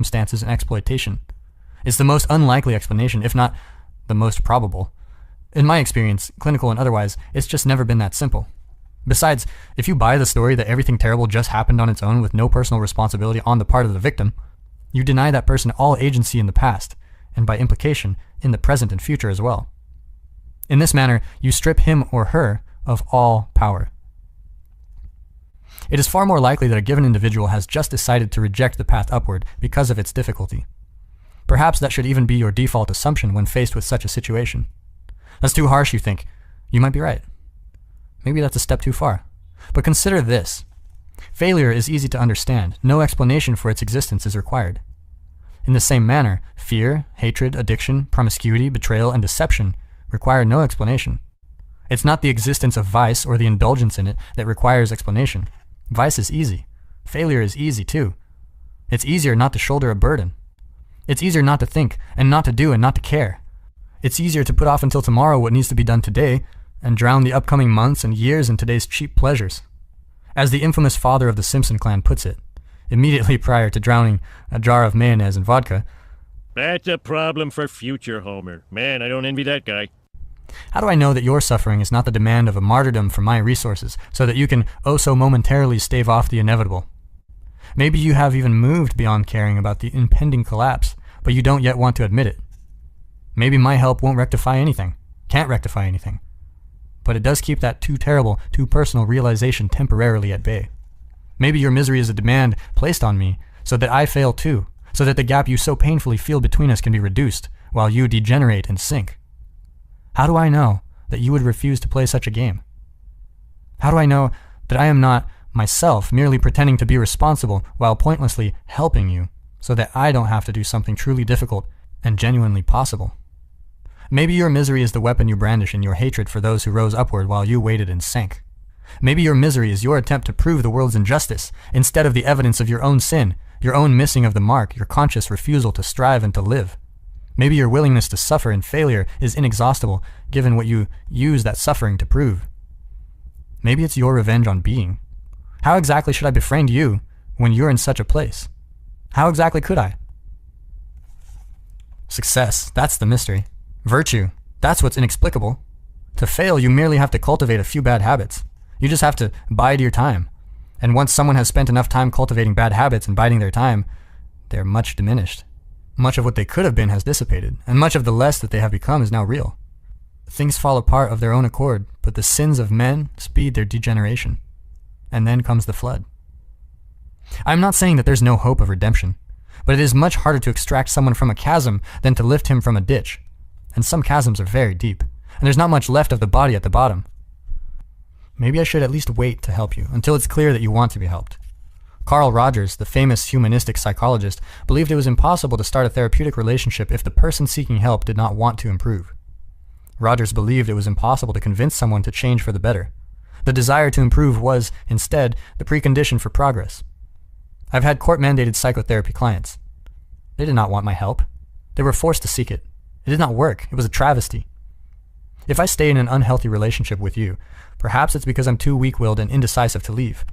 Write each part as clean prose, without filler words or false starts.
circumstances and exploitation. It's the most unlikely explanation, if not the most probable. In my experience, clinical and otherwise, it's just never been that simple. Besides, if you buy the story that everything terrible just happened on its own with no personal responsibility on the part of the victim, you deny that person all agency in the past, and by implication, in the present and future as well. In this manner, you strip him or her of all power. It is far more likely that a given individual has just decided to reject the path upward because of its difficulty. Perhaps that should even be your default assumption when faced with such a situation. That's too harsh, you think. You might be right. Maybe that's a step too far. But consider this. Failure is easy to understand. No explanation for its existence is required. In the same manner, fear, hatred, addiction, promiscuity, betrayal, and deception require no explanation. It's not the existence of vice or the indulgence in it that requires explanation. Vice is easy. Failure is easy too. It's easier not to shoulder a burden. It's easier not to think, and not to do, and not to care. It's easier to put off until tomorrow what needs to be done today, and drown the upcoming months and years in today's cheap pleasures. As the infamous father of the Simpson clan puts it, immediately prior to drowning a jar of mayonnaise in vodka, "That's a problem for future Homer. Man, I don't envy that guy." How do I know that your suffering is not the demand of a martyrdom for my resources, so that you can oh so momentarily stave off the inevitable? Maybe you have even moved beyond caring about the impending collapse, but you don't yet want to admit it. Maybe my help won't rectify anything, can't rectify anything, but it does keep that too terrible, too personal realization temporarily at bay. Maybe your misery is a demand placed on me, so that I fail too, so that the gap you so painfully feel between us can be reduced, while you degenerate and sink. How do I know that you would refuse to play such a game? How do I know that I am not myself merely pretending to be responsible while pointlessly helping you, so that I don't have to do something truly difficult and genuinely possible? Maybe your misery is the weapon you brandish in your hatred for those who rose upward while you waited and sank. Maybe your misery is your attempt to prove the world's injustice, instead of the evidence of your own sin, your own missing of the mark, your conscious refusal to strive and to live. Maybe your willingness to suffer in failure is inexhaustible, given what you use that suffering to prove. Maybe it's your revenge on being. How exactly should I befriend you when you're in such a place? How exactly could I? Success, that's the mystery. Virtue, that's what's inexplicable. To fail, you merely have to cultivate a few bad habits. You just have to bide your time. And once someone has spent enough time cultivating bad habits and biding their time, they're much diminished. Much of what they could have been has dissipated, and much of the less that they have become is now real. Things fall apart of their own accord, but the sins of men speed their degeneration. And then comes the flood. I'm not saying that there's no hope of redemption, but it is much harder to extract someone from a chasm than to lift him from a ditch. And some chasms are very deep, and there's not much left of the body at the bottom. Maybe I should at least wait to help you until it's clear that you want to be helped. Carl Rogers, the famous humanistic psychologist, believed it was impossible to start a therapeutic relationship if the person seeking help did not want to improve. Rogers believed it was impossible to convince someone to change for the better. The desire to improve was, instead, the precondition for progress. I've had court-mandated psychotherapy clients. They did not want my help. They were forced to seek it. It did not work. It was a travesty. If I stay in an unhealthy relationship with you, perhaps it's because I'm too weak-willed and indecisive to leave.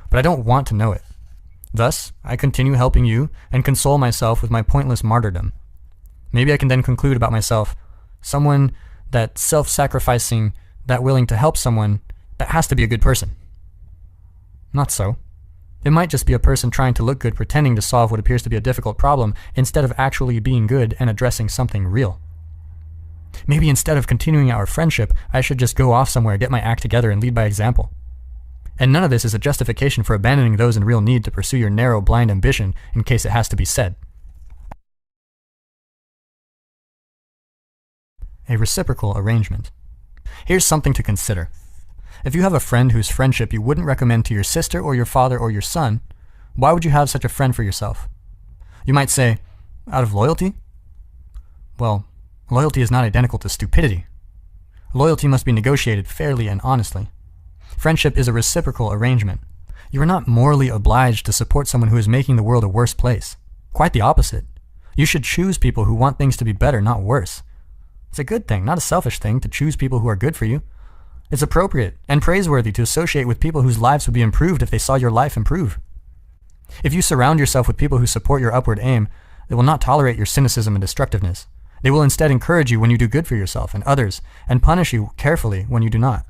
But I don't want to know it. Thus, I continue helping you and console myself with my pointless martyrdom. Maybe I can then conclude about myself, someone that self-sacrificing, that willing to help someone, that has to be a good person. Not so. It might just be a person trying to look good pretending to solve what appears to be a difficult problem instead of actually being good and addressing something real. Maybe instead of continuing our friendship, I should just go off somewhere, get my act together, and lead by example. And none of this is a justification for abandoning those in real need to pursue your narrow, blind ambition in case it has to be said. A reciprocal arrangement. Here's something to consider. If you have a friend whose friendship you wouldn't recommend to your sister or your father or your son, why would you have such a friend for yourself? You might say, out of loyalty? Well, loyalty is not identical to stupidity. Loyalty must be negotiated fairly and honestly. Friendship is a reciprocal arrangement. You are not morally obliged to support someone who is making the world a worse place. Quite the opposite. You should choose people who want things to be better, not worse. It's a good thing, not a selfish thing, to choose people who are good for you. It's appropriate and praiseworthy to associate with people whose lives would be improved if they saw your life improve. If you surround yourself with people who support your upward aim, they will not tolerate your cynicism and destructiveness. They will instead encourage you when you do good for yourself and others, and punish you carefully when you do not.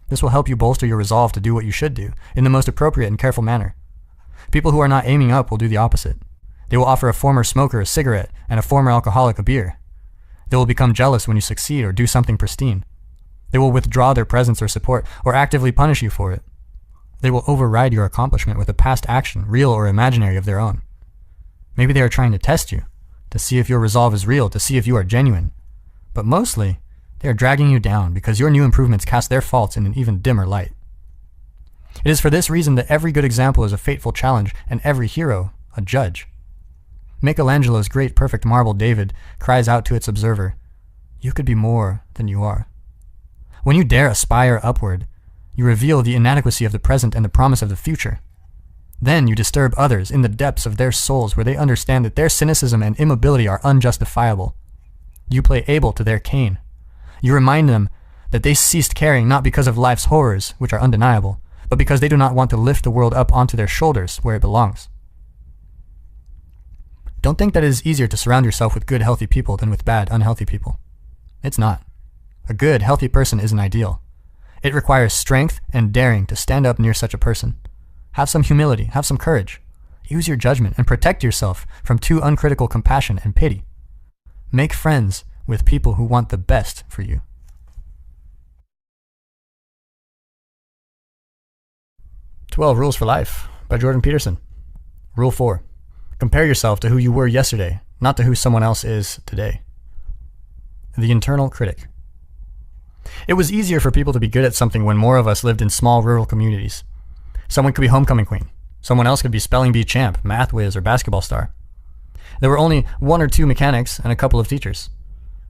This will help you bolster your resolve to do what you should do in the most appropriate and careful manner. People who are not aiming up will do the opposite. They will offer a former smoker a cigarette and a former alcoholic a beer. They will become jealous when you succeed or do something pristine. They will withdraw their presence or support or actively punish you for it. They will override your accomplishment with a past action, real or imaginary, of their own. Maybe they are trying to test you, to see if your resolve is real, to see if you are genuine. But mostly, they are dragging you down because your new improvements cast their faults in an even dimmer light. It is for this reason that every good example is a fateful challenge and every hero a judge. Michelangelo's great perfect marble David cries out to its observer, "You could be more than you are." When you dare aspire upward, you reveal the inadequacy of the present and the promise of the future. Then you disturb others in the depths of their souls where they understand that their cynicism and immobility are unjustifiable. You play Abel to their Cain. You remind them that they ceased caring not because of life's horrors, which are undeniable, but because they do not want to lift the world up onto their shoulders where it belongs. Don't think that it is easier to surround yourself with good, healthy people than with bad, unhealthy people. It's not. A good, healthy person is an ideal. It requires strength and daring to stand up near such a person. Have some humility, have some courage. Use your judgment and protect yourself from too uncritical compassion and pity. Make friends with people who want the best for you. "12 Rules for Life" by Jordan Peterson. Rule 4. Compare yourself to who you were yesterday, not to who someone else is today. The internal critic. It was easier for people to be good at something when more of us lived in small rural communities. Someone could be homecoming queen. Someone else could be spelling bee champ, math whiz, or basketball star. There were only 1 or 2 mechanics and a couple of teachers.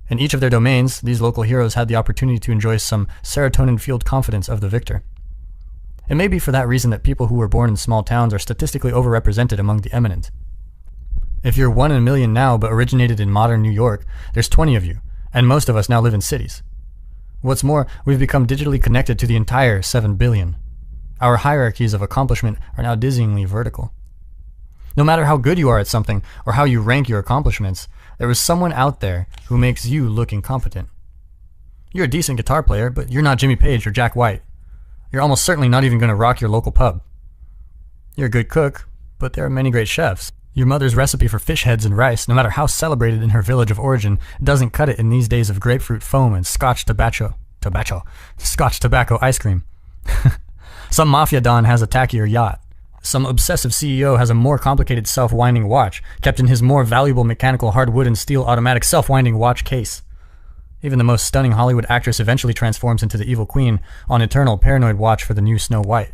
In each of their domains, these local heroes had the opportunity to enjoy some serotonin-fueled confidence of the victor. It may be for that reason that people who were born in small towns are statistically overrepresented among the eminent. If you're 1 in a million now but originated in modern New York, there's 20 of you, and most of us now live in cities. What's more, we've become digitally connected to the entire 7 billion. Our hierarchies of accomplishment are now dizzyingly vertical. No matter how good you are at something or how you rank your accomplishments, there is someone out there who makes you look incompetent. You're a decent guitar player, but you're not Jimmy Page or Jack White. You're almost certainly not even going to rock your local pub. You're a good cook, but there are many great chefs. Your mother's recipe for fish heads and rice, no matter how celebrated in her village of origin, doesn't cut it in these days of grapefruit foam and Scotch tobacco ice cream. Some mafia don has a tackier yacht. Some obsessive CEO has a more complicated self-winding watch, kept in his more valuable mechanical hardwood and steel automatic self-winding watch case. Even the most stunning Hollywood actress eventually transforms into the evil queen on eternal paranoid watch for the new Snow White.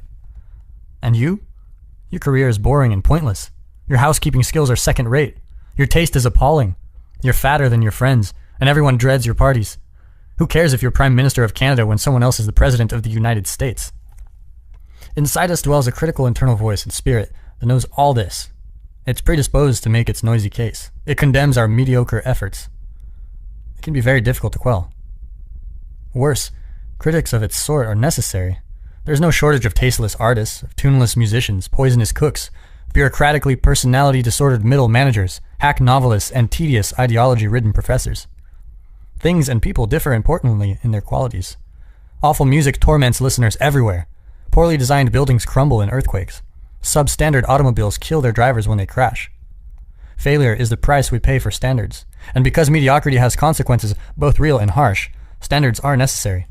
And you? Your career is boring and pointless. Your housekeeping skills are second-rate. Your taste is appalling. You're fatter than your friends, and everyone dreads your parties. Who cares if you're Prime Minister of Canada when someone else is the President of the United States? Inside us dwells a critical internal voice and spirit that knows all this. It's predisposed to make its noisy case. It condemns our mediocre efforts. It can be very difficult to quell. Worse, critics of its sort are necessary. There's no shortage of tasteless artists, of tuneless musicians, poisonous cooks, bureaucratically personality-disordered middle managers, hack novelists, and tedious ideology-ridden professors. Things and people differ importantly in their qualities. Awful music torments listeners everywhere. Poorly designed buildings crumble in earthquakes. Substandard automobiles kill their drivers when they crash. Failure is the price we pay for standards. And because mediocrity has consequences, both real and harsh, standards are necessary.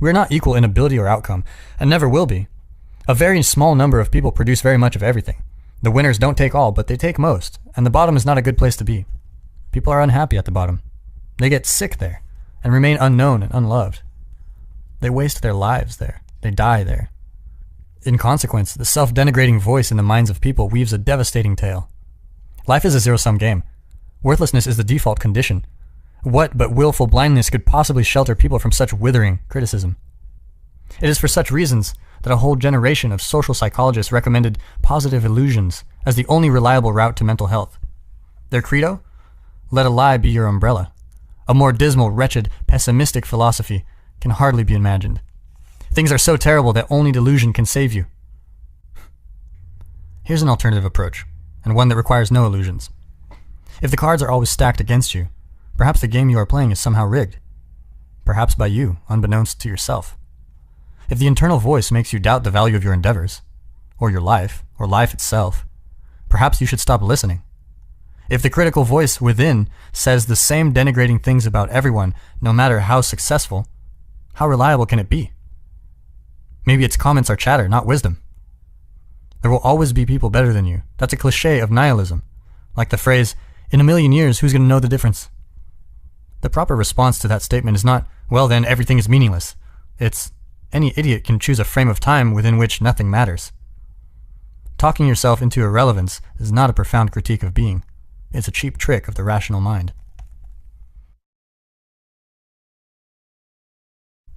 We are not equal in ability or outcome, and never will be. A very small number of people produce very much of everything. The winners don't take all, but they take most, and the bottom is not a good place to be. People are unhappy at the bottom. They get sick there, and remain unknown and unloved. They waste their lives there. They die there. In consequence, the self-denigrating voice in the minds of people weaves a devastating tale. Life is a zero-sum game. Worthlessness is the default condition. What but willful blindness could possibly shelter people from such withering criticism? It is for such reasons that a whole generation of social psychologists recommended positive illusions as the only reliable route to mental health. Their credo? Let a lie be your umbrella. A more dismal, wretched, pessimistic philosophy can hardly be imagined. Things are so terrible that only delusion can save you. Here's an alternative approach, and one that requires no illusions. If the cards are always stacked against you, perhaps the game you are playing is somehow rigged. Perhaps by you, unbeknownst to yourself. If the internal voice makes you doubt the value of your endeavors, or your life, or life itself, perhaps you should stop listening. If the critical voice within says the same denigrating things about everyone, no matter how successful, how reliable can it be? Maybe its comments are chatter, not wisdom. There will always be people better than you. That's a cliche of nihilism. Like the phrase, in a million years, who's going to know the difference? The proper response to that statement is not, well then, everything is meaningless. It's, any idiot can choose a frame of time within which nothing matters. Talking yourself into irrelevance is not a profound critique of being. It's a cheap trick of the rational mind.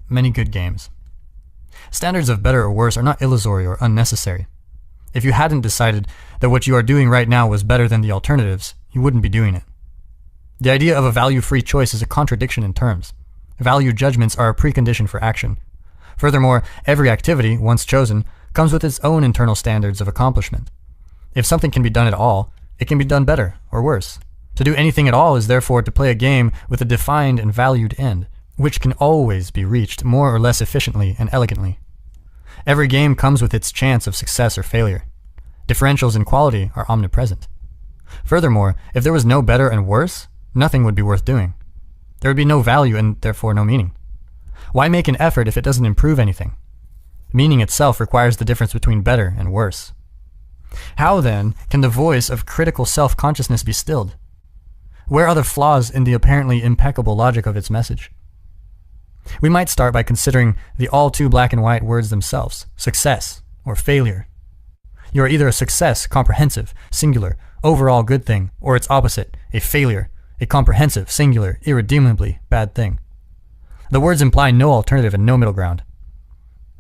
Many good games. Standards of better or worse are not illusory or unnecessary. If you hadn't decided that what you are doing right now was better than the alternatives, you wouldn't be doing it. The idea of a value-free choice is a contradiction in terms. Value judgments are a precondition for action. Furthermore, every activity, once chosen, comes with its own internal standards of accomplishment. If something can be done at all, it can be done better or worse. To do anything at all is therefore to play a game with a defined and valued end, which can always be reached more or less efficiently and elegantly. Every game comes with its chance of success or failure. Differentials in quality are omnipresent. Furthermore, if there was no better and worse, nothing would be worth doing. There would be no value and therefore no meaning. Why make an effort if it doesn't improve anything? Meaning itself requires the difference between better and worse. How, then, can the voice of critical self-consciousness be stilled? Where are the flaws in the apparently impeccable logic of its message? We might start by considering the all too black and white words themselves, success or failure. You are either a success, comprehensive, singular, overall good thing, or its opposite, a failure, a comprehensive, singular, irredeemably bad thing. The words imply no alternative and no middle ground.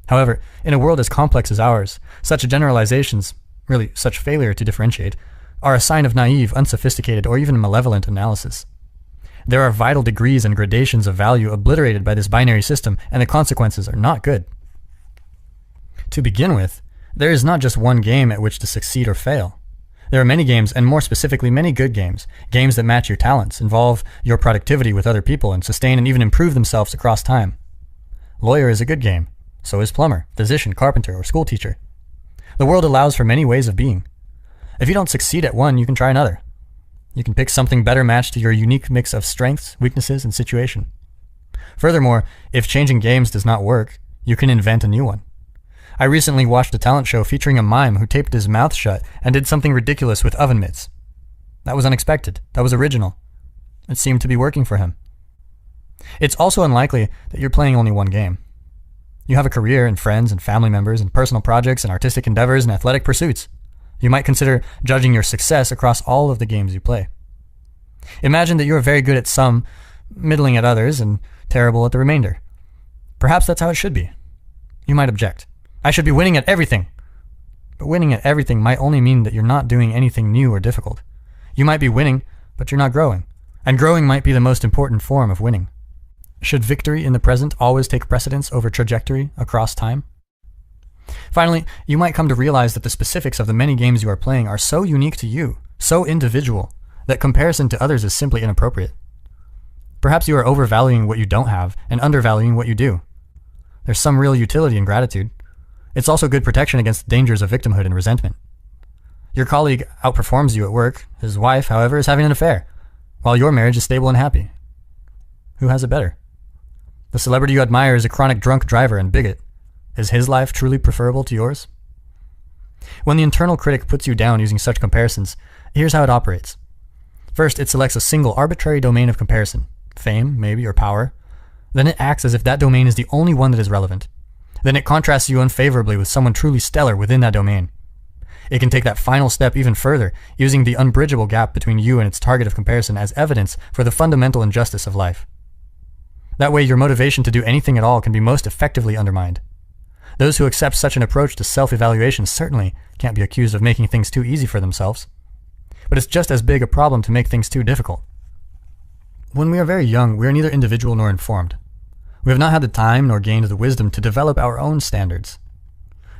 However, in a world as complex as ours, such generalizations, really such failure to differentiate, are a sign of naive, unsophisticated, or even malevolent analysis. There are vital degrees and gradations of value obliterated by this binary system, and the consequences are not good. To begin with, there is not just one game at which to succeed or fail. There are many games, and more specifically many good games, games that match your talents, involve your productivity with other people, and sustain and even improve themselves across time. Lawyer is a good game. So is plumber, physician, carpenter, or school teacher. The world allows for many ways of being. If you don't succeed at one, you can try another. You can pick something better matched to your unique mix of strengths, weaknesses, and situation. Furthermore, if changing games does not work, you can invent a new one. I recently watched a talent show featuring a mime who taped his mouth shut and did something ridiculous with oven mitts. That was unexpected. That was original. It seemed to be working for him. It's also unlikely that you're playing only one game. You have a career and friends and family members and personal projects and artistic endeavors and athletic pursuits. You might consider judging your success across all of the games you play. Imagine that you are very good at some, middling at others, and terrible at the remainder. Perhaps that's how it should be. You might object. I should be winning at everything. But winning at everything might only mean that you're not doing anything new or difficult. You might be winning, but you're not growing. And growing might be the most important form of winning. Should victory in the present always take precedence over trajectory across time? Finally, you might come to realize that the specifics of the many games you are playing are so unique to you, so individual, that comparison to others is simply inappropriate. Perhaps you are overvaluing what you don't have and undervaluing what you do. There's some real utility in gratitude. It's also good protection against the dangers of victimhood and resentment. Your colleague outperforms you at work. His wife, however, is having an affair, while your marriage is stable and happy. Who has it better? The celebrity you admire is a chronic drunk driver and bigot. Is his life truly preferable to yours? When the internal critic puts you down using such comparisons, here's how it operates. First, it selects a single arbitrary domain of comparison, fame, maybe, or power. Then it acts as if that domain is the only one that is relevant. Then it contrasts you unfavorably with someone truly stellar within that domain. It can take that final step even further, using the unbridgeable gap between you and its target of comparison as evidence for the fundamental injustice of life. That way, your motivation to do anything at all can be most effectively undermined. Those who accept such an approach to self-evaluation certainly can't be accused of making things too easy for themselves. But it's just as big a problem to make things too difficult. When we are very young, we are neither individual nor informed. We have not had the time nor gained the wisdom to develop our own standards.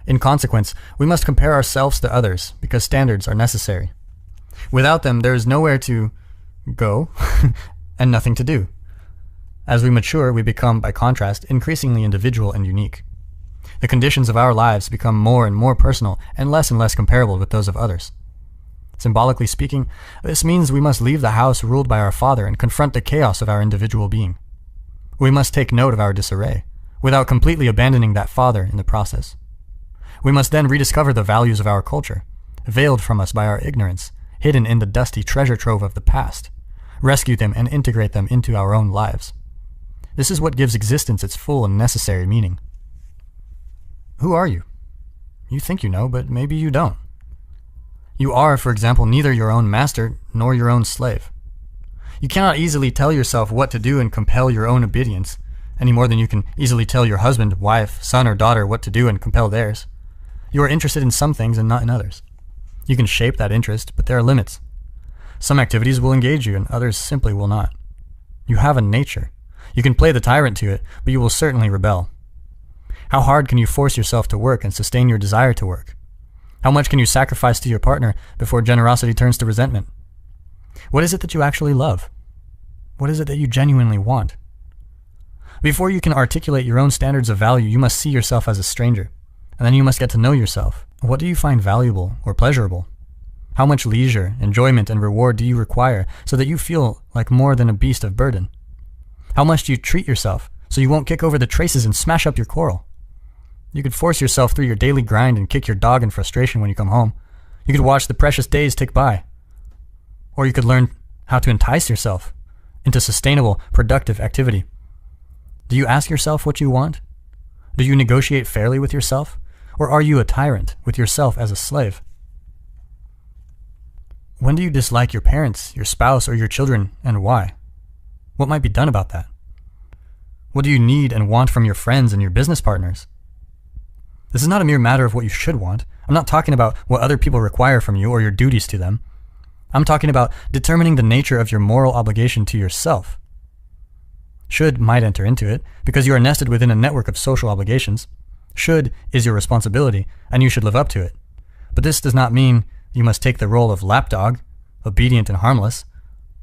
In consequence, we must compare ourselves to others because standards are necessary. Without them, there is nowhere to go and nothing to do. As we mature, we become, by contrast, increasingly individual and unique. The conditions of our lives become more and more personal and less comparable with those of others. Symbolically speaking, this means we must leave the house ruled by our Father and confront the chaos of our individual being. We must take note of our disarray, without completely abandoning that Father in the process. We must then rediscover the values of our culture, veiled from us by our ignorance, hidden in the dusty treasure trove of the past, rescue them and integrate them into our own lives. This is what gives existence its full and necessary meaning. Who are you? You think you know, but maybe you don't. You are, for example, neither your own master nor your own slave. You cannot easily tell yourself what to do and compel your own obedience, any more than you can easily tell your husband, wife, son, or daughter what to do and compel theirs. You are interested in some things and not in others. You can shape that interest, but there are limits. Some activities will engage you and others simply will not. You have a nature. You can play the tyrant to it, but you will certainly rebel. How hard can you force yourself to work and sustain your desire to work? How much can you sacrifice to your partner before generosity turns to resentment? What is it that you actually love? What is it that you genuinely want? Before you can articulate your own standards of value, you must see yourself as a stranger, and then you must get to know yourself. What do you find valuable or pleasurable? How much leisure, enjoyment, and reward do you require so that you feel like more than a beast of burden? How much do you treat yourself so you won't kick over the traces and smash up your coral? You could force yourself through your daily grind and kick your dog in frustration when you come home. You could watch the precious days tick by. Or you could learn how to entice yourself into sustainable, productive activity. Do you ask yourself what you want? Do you negotiate fairly with yourself? Or are you a tyrant with yourself as a slave? When do you dislike your parents, your spouse, or your children, and why? What might be done about that? What do you need and want from your friends and your business partners? This is not a mere matter of what you should want. I'm not talking about what other people require from you or your duties to them. I'm talking about determining the nature of your moral obligation to yourself. Should might enter into it, because you are nested within a network of social obligations. Should is your responsibility, and you should live up to it. But this does not mean you must take the role of lapdog, obedient and harmless.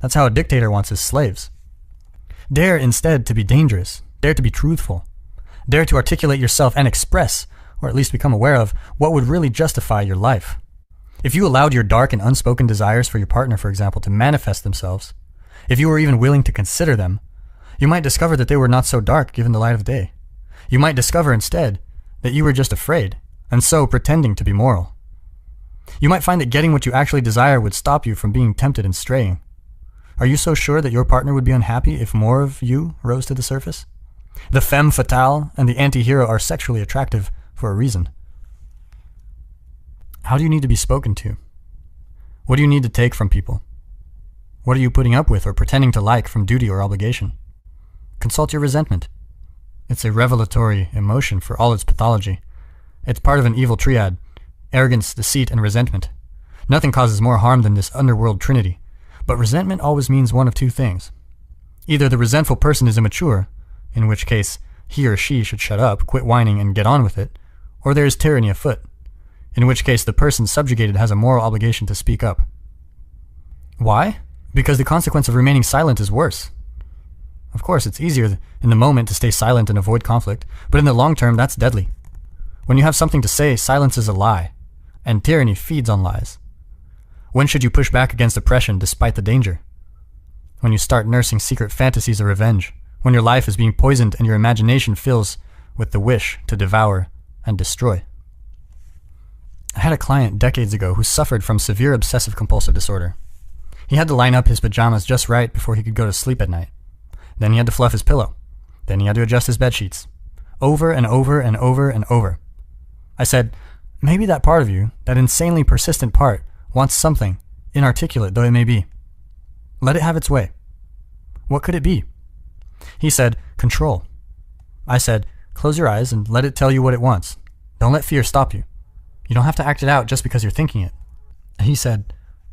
That's how a dictator wants his slaves. Dare instead to be dangerous. Dare to be truthful. Dare to articulate yourself and express, or at least become aware of, what would really justify your life. If you allowed your dark and unspoken desires for your partner, for example, to manifest themselves, if you were even willing to consider them, you might discover that they were not so dark given the light of day. You might discover instead that you were just afraid, and so pretending to be moral. You might find that getting what you actually desire would stop you from being tempted and straying. Are you so sure that your partner would be unhappy if more of you rose to the surface? The femme fatale and the anti-hero are sexually attractive for a reason. How do you need to be spoken to? What do you need to take from people? What are you putting up with or pretending to like from duty or obligation? Consult your resentment. It's a revelatory emotion for all its pathology. It's part of an evil triad: arrogance, deceit, and resentment. Nothing causes more harm than this underworld trinity. But resentment always means one of two things. Either the resentful person is immature, in which case he or she should shut up, quit whining, and get on with it, or there is tyranny afoot, in which case the person subjugated has a moral obligation to speak up. Why? Because the consequence of remaining silent is worse. Of course, it's easier in the moment to stay silent and avoid conflict, but in the long term, that's deadly. When you have something to say, silence is a lie, and tyranny feeds on lies. When should you push back against oppression despite the danger? When you start nursing secret fantasies of revenge, when your life is being poisoned and your imagination fills with the wish to devour and destroy. I had a client decades ago who suffered from severe obsessive-compulsive disorder. He had to line up his pajamas just right before he could go to sleep at night. Then he had to fluff his pillow. Then he had to adjust his bed sheets. Over and over and over and over. I said, maybe that part of you, that insanely persistent part, wants something, inarticulate though it may be. Let it have its way. What could it be? He said, control. I said, close your eyes and let it tell you what it wants. Don't let fear stop you. You don't have to act it out just because you're thinking it. He said,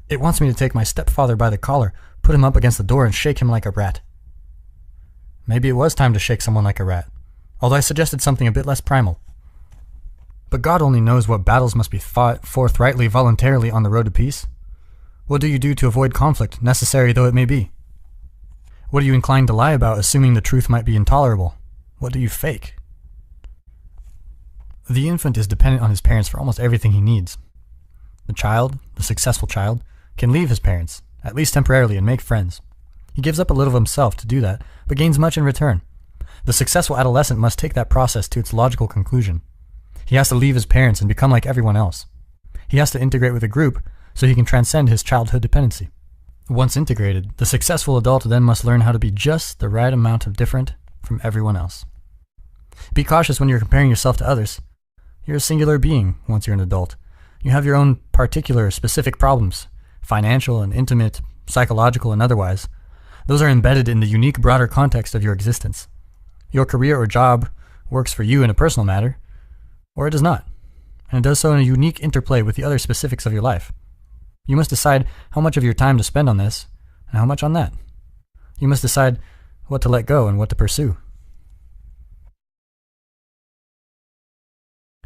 it wants me to take my stepfather by the collar, put him up against the door, and shake him like a rat. Maybe it was time to shake someone like a rat, although I suggested something a bit less primal. But God only knows what battles must be fought forthrightly, voluntarily on the road to peace. What do you do to avoid conflict, necessary though it may be? What are you inclined to lie about, assuming the truth might be intolerable? What do you fake? The infant is dependent on his parents for almost everything he needs. The child, the successful child, can leave his parents, at least temporarily, and make friends. He gives up a little of himself to do that, but gains much in return. The successful adolescent must take that process to its logical conclusion. He has to leave his parents and become like everyone else. He has to integrate with a group so he can transcend his childhood dependency. Once integrated, the successful adult then must learn how to be just the right amount of different from everyone else. Be cautious when you're comparing yourself to others. You're a singular being once you're an adult. You have your own particular, specific problems, financial and intimate, psychological and otherwise. Those are embedded in the unique, broader context of your existence. Your career or job works for you in a personal matter, or it does not, and it does so in a unique interplay with the other specifics of your life. You must decide how much of your time to spend on this, and how much on that. You must decide what to let go and what to pursue.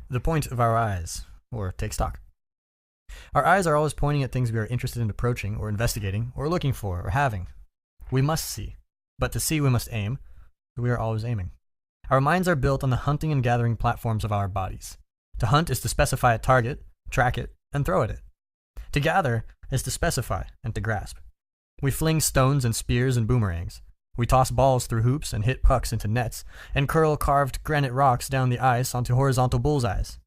The point of our eyes, or take stock. Our eyes are always pointing at things we are interested in approaching, or investigating, or looking for, or having. We must see, but to see we must aim, so we are always aiming. Our minds are built on the hunting and gathering platforms of our bodies. To hunt is to specify a target, track it, and throw at it. To gather is to specify and to grasp. We fling stones and spears and boomerangs. We toss balls through hoops and hit pucks into nets, and curl carved granite rocks down the ice onto horizontal bullseyes.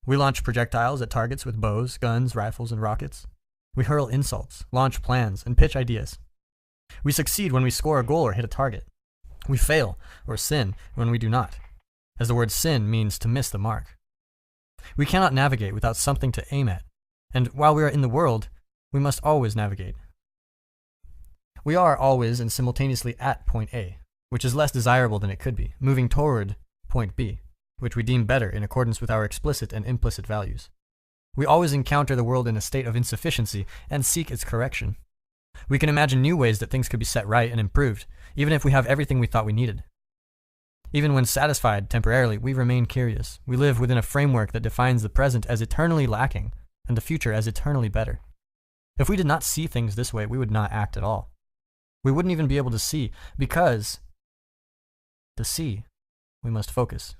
We launch projectiles at targets with bows, guns, rifles, and rockets. We hurl insults, launch plans, and pitch ideas. We succeed when we score a goal or hit a target. We fail or sin when we do not, as the word sin means to miss the mark. We cannot navigate without something to aim at, and while we are in the world, we must always navigate. We are always and simultaneously at point A, which is less desirable than it could be, moving toward point B, which we deem better in accordance with our explicit and implicit values. We always encounter the world in a state of insufficiency and seek its correction. We can imagine new ways that things could be set right and improved, even if we have everything we thought we needed. Even when satisfied temporarily, we remain curious. We live within a framework that defines the present as eternally lacking and the future as eternally better. If we did not see things this way, we would not act at all. We wouldn't even be able to see, because to see, we must focus.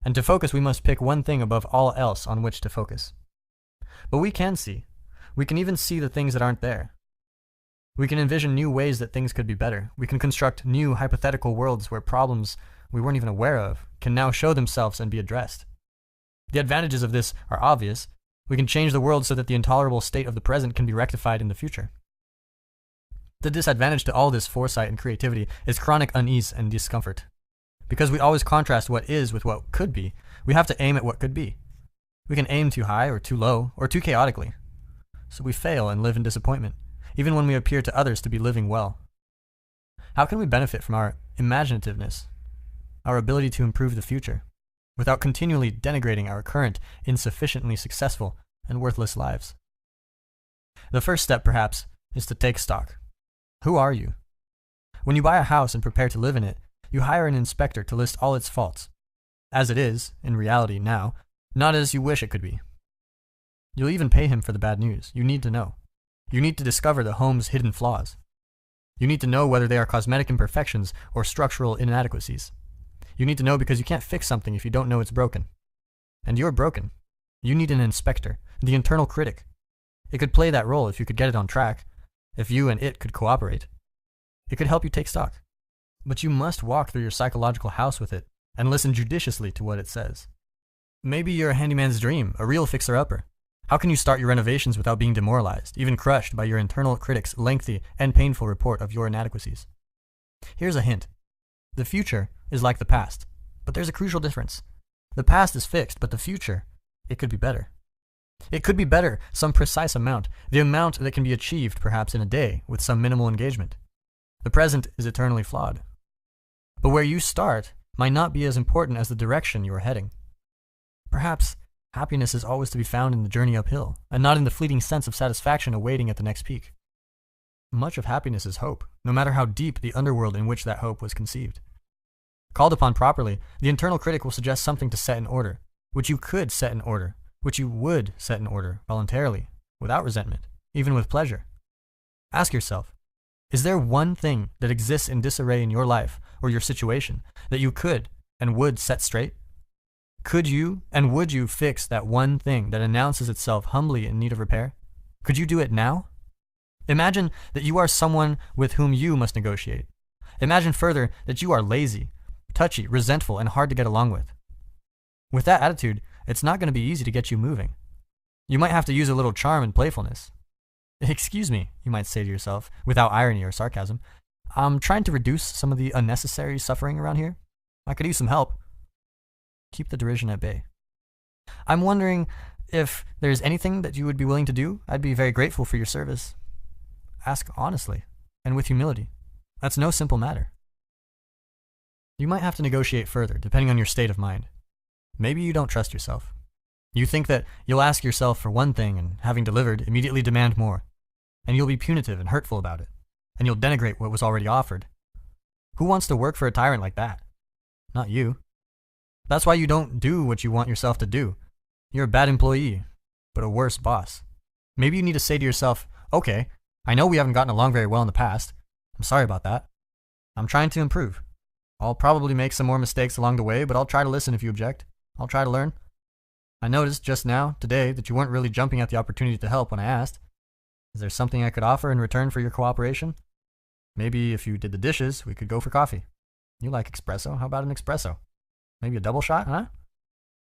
And to focus, we must pick one thing above all else on which to focus. But we can see. We can even see the things that aren't there. We can envision new ways that things could be better. We can construct new hypothetical worlds where problems we weren't even aware of can now show themselves and be addressed. The advantages of this are obvious. We can change the world so that the intolerable state of the present can be rectified in the future. The disadvantage to all this foresight and creativity is chronic unease and discomfort. Because we always contrast what is with what could be, we have to aim at what could be. We can aim too high or too low or too chaotically. So we fail and live in disappointment, even when we appear to others to be living well. How can we benefit from our imaginativeness, our ability to improve the future, without continually denigrating our current, insufficiently successful and worthless lives? The first step, perhaps, is to take stock. Who are you? When you buy a house and prepare to live in it, you hire an inspector to list all its faults. As it is, in reality now, not as you wish it could be. You'll even pay him for the bad news. You need to know. You need to discover the home's hidden flaws. You need to know whether they are cosmetic imperfections or structural inadequacies. You need to know because you can't fix something if you don't know it's broken. And you're broken. You need an inspector, the internal critic. It could play that role if you could get it on track, if you and it could cooperate. It could help you take stock. But you must walk through your psychological house with it and listen judiciously to what it says. Maybe you're a handyman's dream, a real fixer-upper. How can you start your renovations without being demoralized, even crushed by your internal critic's lengthy and painful report of your inadequacies? Here's a hint. The future is like the past, but there's a crucial difference. The past is fixed, but the future, it could be better. It could be better, some precise amount, the amount that can be achieved perhaps in a day with some minimal engagement. The present is eternally flawed. But where you start might not be as important as the direction you are heading. Perhaps happiness is always to be found in the journey uphill, and not in the fleeting sense of satisfaction awaiting at the next peak. Much of happiness is hope, no matter how deep the underworld in which that hope was conceived. Called upon properly, the internal critic will suggest something to set in order, which you could set in order, which you would set in order voluntarily, without resentment, even with pleasure. Ask yourself, is there one thing that exists in disarray in your life or your situation that you could and would set straight? Could you and would you fix that one thing that announces itself humbly in need of repair? Could you do it now? Imagine that you are someone with whom you must negotiate. Imagine further that you are lazy, touchy, resentful, and hard to get along with. With that attitude, it's not going to be easy to get you moving. You might have to use a little charm and playfulness. Excuse me, you might say to yourself, without irony or sarcasm. I'm trying to reduce some of the unnecessary suffering around here. I could use some help. Keep the derision at bay. I'm wondering if there's anything that you would be willing to do. I'd be very grateful for your service. Ask honestly and with humility. That's no simple matter. You might have to negotiate further, depending on your state of mind. Maybe you don't trust yourself. You think that you'll ask yourself for one thing and, having delivered, immediately demand more. And you'll be punitive and hurtful about it. And you'll denigrate what was already offered. Who wants to work for a tyrant like that? Not you. That's why you don't do what you want yourself to do. You're a bad employee, but a worse boss. Maybe you need to say to yourself, okay, I know we haven't gotten along very well in the past. I'm sorry about that. I'm trying to improve. I'll probably make some more mistakes along the way, but I'll try to listen if you object. I'll try to learn. I noticed just now, today, that you weren't really jumping at the opportunity to help when I asked. Is there something I could offer in return for your cooperation? Maybe if you did the dishes, we could go for coffee. You like espresso? How about an espresso? Maybe a double shot, huh?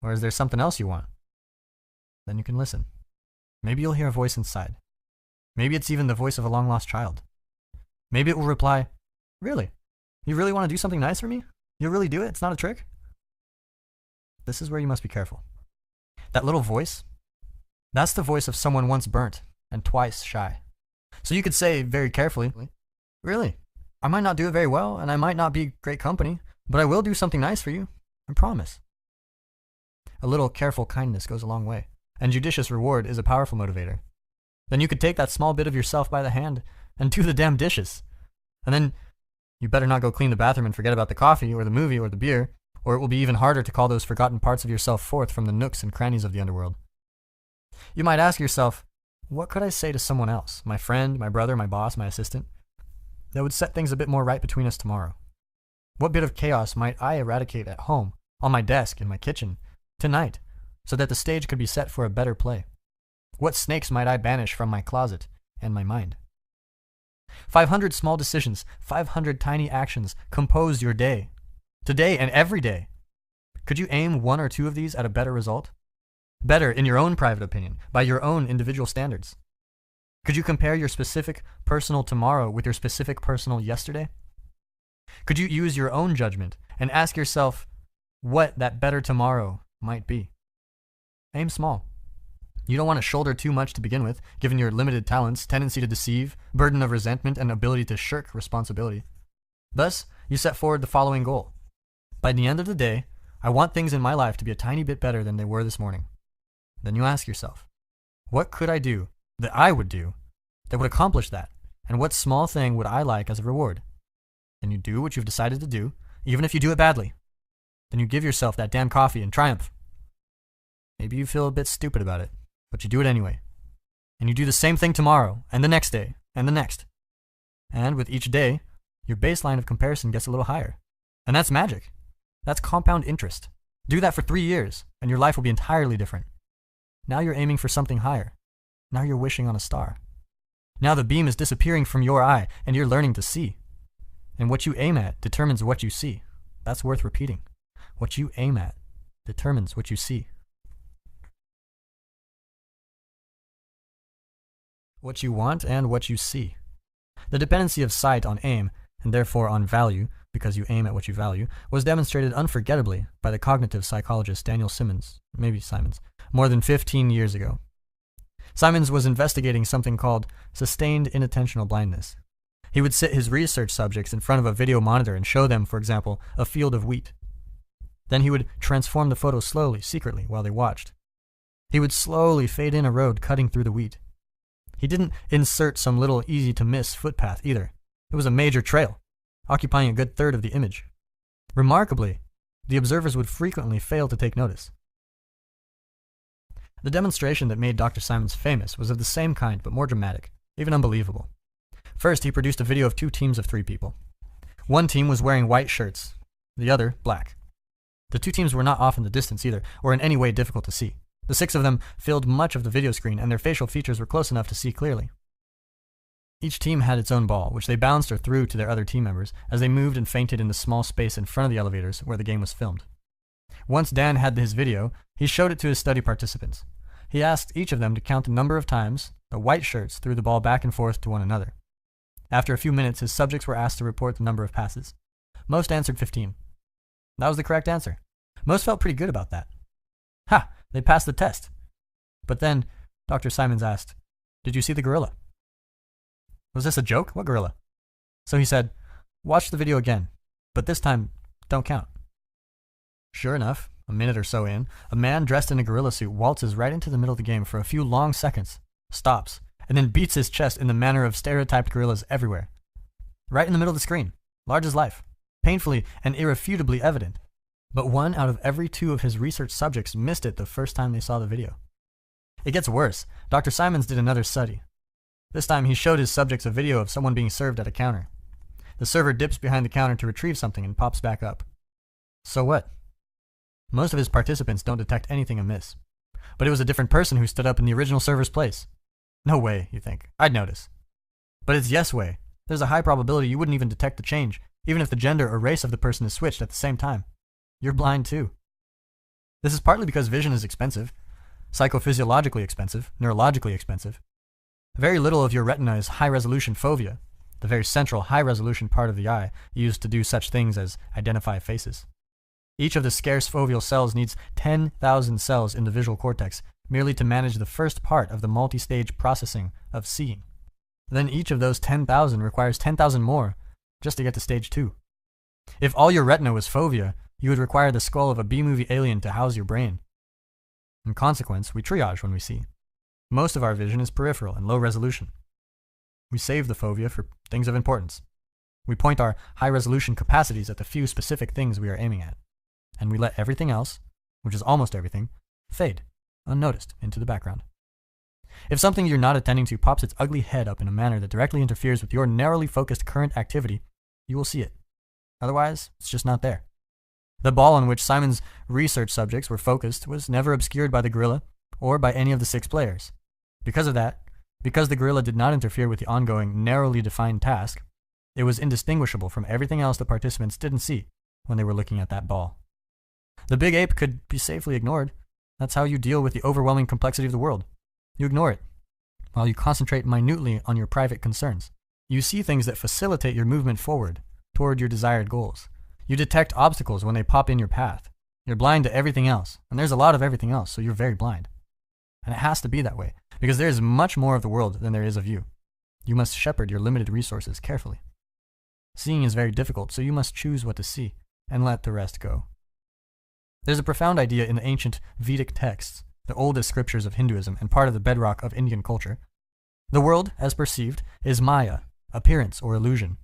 Or is there something else you want? Then you can listen. Maybe you'll hear a voice inside. Maybe it's even the voice of a long-lost child. Maybe it will reply, really? You really want to do something nice for me? You'll really do it? It's not a trick? This is where you must be careful. That little voice, that's the voice of someone once burnt and twice shy. So you could say very carefully, really? I might not do it very well, and I might not be great company, but I will do something nice for you. I promise. A little careful kindness goes a long way, and judicious reward is a powerful motivator. Then you could take that small bit of yourself by the hand and do the damn dishes. And then you better not go clean the bathroom and forget about the coffee or the movie or the beer, or it will be even harder to call those forgotten parts of yourself forth from the nooks and crannies of the underworld. You might ask yourself, what could I say to someone else, my friend, my brother, my boss, my assistant, that would set things a bit more right between us tomorrow? What bit of chaos might I eradicate at home, on my desk, in my kitchen, tonight, so that the stage could be set for a better play? What snakes might I banish from my closet and my mind? 500 small decisions, 500 tiny actions compose your day. Today and every day. Could you aim one or two of these at a better result? Better in your own private opinion, by your own individual standards. Could you compare your specific personal tomorrow with your specific personal yesterday? Could you use your own judgment and ask yourself what that better tomorrow might be? Aim small. You don't want to shoulder too much to begin with, given your limited talents, tendency to deceive, burden of resentment, and ability to shirk responsibility. Thus, you set forward the following goal. By the end of the day, I want things in my life to be a tiny bit better than they were this morning. Then you ask yourself, what could I do that I would do that would accomplish that? And what small thing would I like as a reward? Then you do what you've decided to do, even if you do it badly. Then you give yourself that damn coffee in triumph. Maybe you feel a bit stupid about it, but you do it anyway. And you do the same thing tomorrow, and the next day, and the next. And with each day, your baseline of comparison gets a little higher. And that's magic. That's compound interest. Do that for 3 years, and your life will be entirely different. Now you're aiming for something higher. Now you're wishing on a star. Now the beam is disappearing from your eye, and you're learning to see. And what you aim at determines what you see. That's worth repeating. What you aim at determines what you see. What you want and what you see. The dependency of sight on aim, and therefore on value, because you aim at what you value, was demonstrated unforgettably by the cognitive psychologist Daniel Simons, more than 15 years ago. Simons was investigating something called sustained inattentional blindness. He would sit his research subjects in front of a video monitor and show them, for example, a field of wheat. Then he would transform the photo slowly, secretly, while they watched. He would slowly fade in a road cutting through the wheat. He didn't insert some little easy-to-miss footpath either. It was a major trail, occupying a good third of the image. Remarkably, the observers would frequently fail to take notice. The demonstration that made Dr. Simons famous was of the same kind, but more dramatic, even unbelievable. First, he produced a video of 2 teams of 3 people. One team was wearing white shirts, the other black. The 2 teams were not off in the distance either, or in any way difficult to see. The 6 of them filled much of the video screen, and their facial features were close enough to see clearly. Each team had its own ball, which they bounced or threw to their other team members as they moved and feinted in the small space in front of the elevators where the game was filmed. Once Dan had his video, he showed it to his study participants. He asked each of them to count the number of times the white shirts threw the ball back and forth to one another. After a few minutes, his subjects were asked to report the number of passes. Most answered 15. That was the correct answer. Most felt pretty good about that. Ha! They passed the test. But then, Dr. Simons asked, "Did you see the gorilla?" Was this a joke? What gorilla? So he said, "Watch the video again, but this time, don't count." Sure enough, a minute or so in, a man dressed in a gorilla suit waltzes right into the middle of the game for a few long seconds, stops, and then beats his chest in the manner of stereotyped gorillas everywhere. Right in the middle of the screen, large as life, painfully and irrefutably evident. But 1 out of every 2 of his research subjects missed it the first time they saw the video. It gets worse. Dr. Simons did another study. This time he showed his subjects a video of someone being served at a counter. The server dips behind the counter to retrieve something and pops back up. So what? Most of his participants don't detect anything amiss. But it was a different person who stood up in the original server's place. No way, you think. I'd notice. But it's yes way. There's a high probability you wouldn't even detect the change, even if the gender or race of the person is switched at the same time. You're blind too. This is partly because vision is expensive, psychophysiologically expensive, neurologically expensive. Very little of your retina is high-resolution fovea, the very central high-resolution part of the eye used to do such things as identify faces. Each of the scarce foveal cells needs 10,000 cells in the visual cortex merely to manage the first part of the multi-stage processing of seeing. Then each of those 10,000 requires 10,000 more just to get to stage 2. If all your retina was fovea, you would require the skull of a B-movie alien to house your brain. In consequence, we triage when we see. Most of our vision is peripheral and low resolution. We save the fovea for things of importance. We point our high-resolution capacities at the few specific things we are aiming at. And we let everything else, which is almost everything, fade, unnoticed, into the background. If something you're not attending to pops its ugly head up in a manner that directly interferes with your narrowly focused current activity, you will see it. Otherwise, it's just not there. The ball on which Simon's research subjects were focused was never obscured by the gorilla or by any of the 6 players. Because of that, because the gorilla did not interfere with the ongoing, narrowly defined task, it was indistinguishable from everything else the participants didn't see when they were looking at that ball. The big ape could be safely ignored. That's how you deal with the overwhelming complexity of the world. You ignore it, while you concentrate minutely on your private concerns. You see things that facilitate your movement forward, toward your desired goals. You detect obstacles when they pop in your path. You're blind to everything else, and there's a lot of everything else, so you're very blind. And it has to be that way, because there is much more of the world than there is of you. You must shepherd your limited resources carefully. Seeing is very difficult, so you must choose what to see, and let the rest go. There's a profound idea in the ancient Vedic texts, the oldest scriptures of Hinduism and part of the bedrock of Indian culture. The world, as perceived, is Maya, appearance or illusion.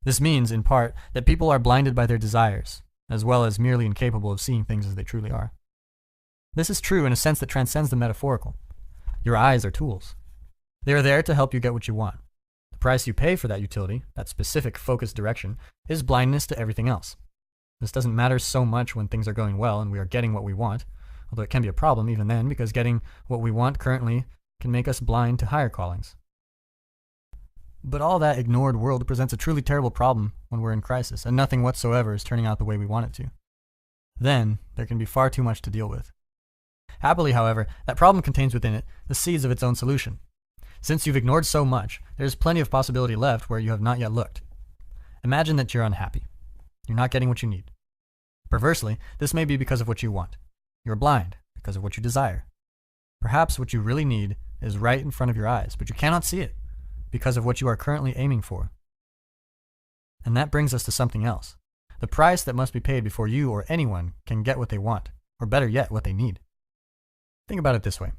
This means, in part, that people are blinded by their desires, as well as merely incapable of seeing things as they truly are. This is true in a sense that transcends the metaphorical. Your eyes are tools. They are there to help you get what you want. The price you pay for that utility, that specific focused direction, is blindness to everything else. This doesn't matter so much when things are going well and we are getting what we want, although it can be a problem even then because getting what we want currently can make us blind to higher callings. But all that ignored world presents a truly terrible problem when we're in crisis and nothing whatsoever is turning out the way we want it to. Then, there can be far too much to deal with. Happily, however, that problem contains within it the seeds of its own solution. Since you've ignored so much, there's plenty of possibility left where you have not yet looked. Imagine that you're unhappy. You're not getting what you need. Perversely, this may be because of what you want. You're blind because of what you desire. Perhaps what you really need is right in front of your eyes, but you cannot see it because of what you are currently aiming for. And that brings us to something else. The price that must be paid before you or anyone can get what they want, or better yet, what they need. Think about it this way.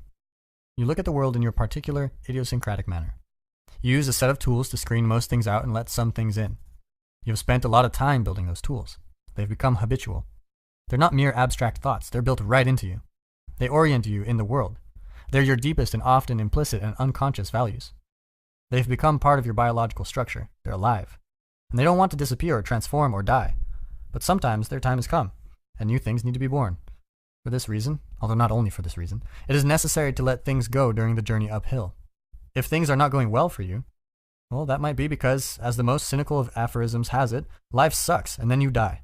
You look at the world in your particular idiosyncratic manner. You use a set of tools to screen most things out and let some things in. You have spent a lot of time building those tools. They've become habitual. They're not mere abstract thoughts. They're built right into you. They orient you in the world. They're your deepest and often implicit and unconscious values. They've become part of your biological structure. They're alive. And they don't want to disappear or transform or die. But sometimes their time has come, and new things need to be born. For this reason, although not only for this reason, it is necessary to let things go during the journey uphill. If things are not going well for you, well, that might be because, as the most cynical of aphorisms has it, life sucks and then you die.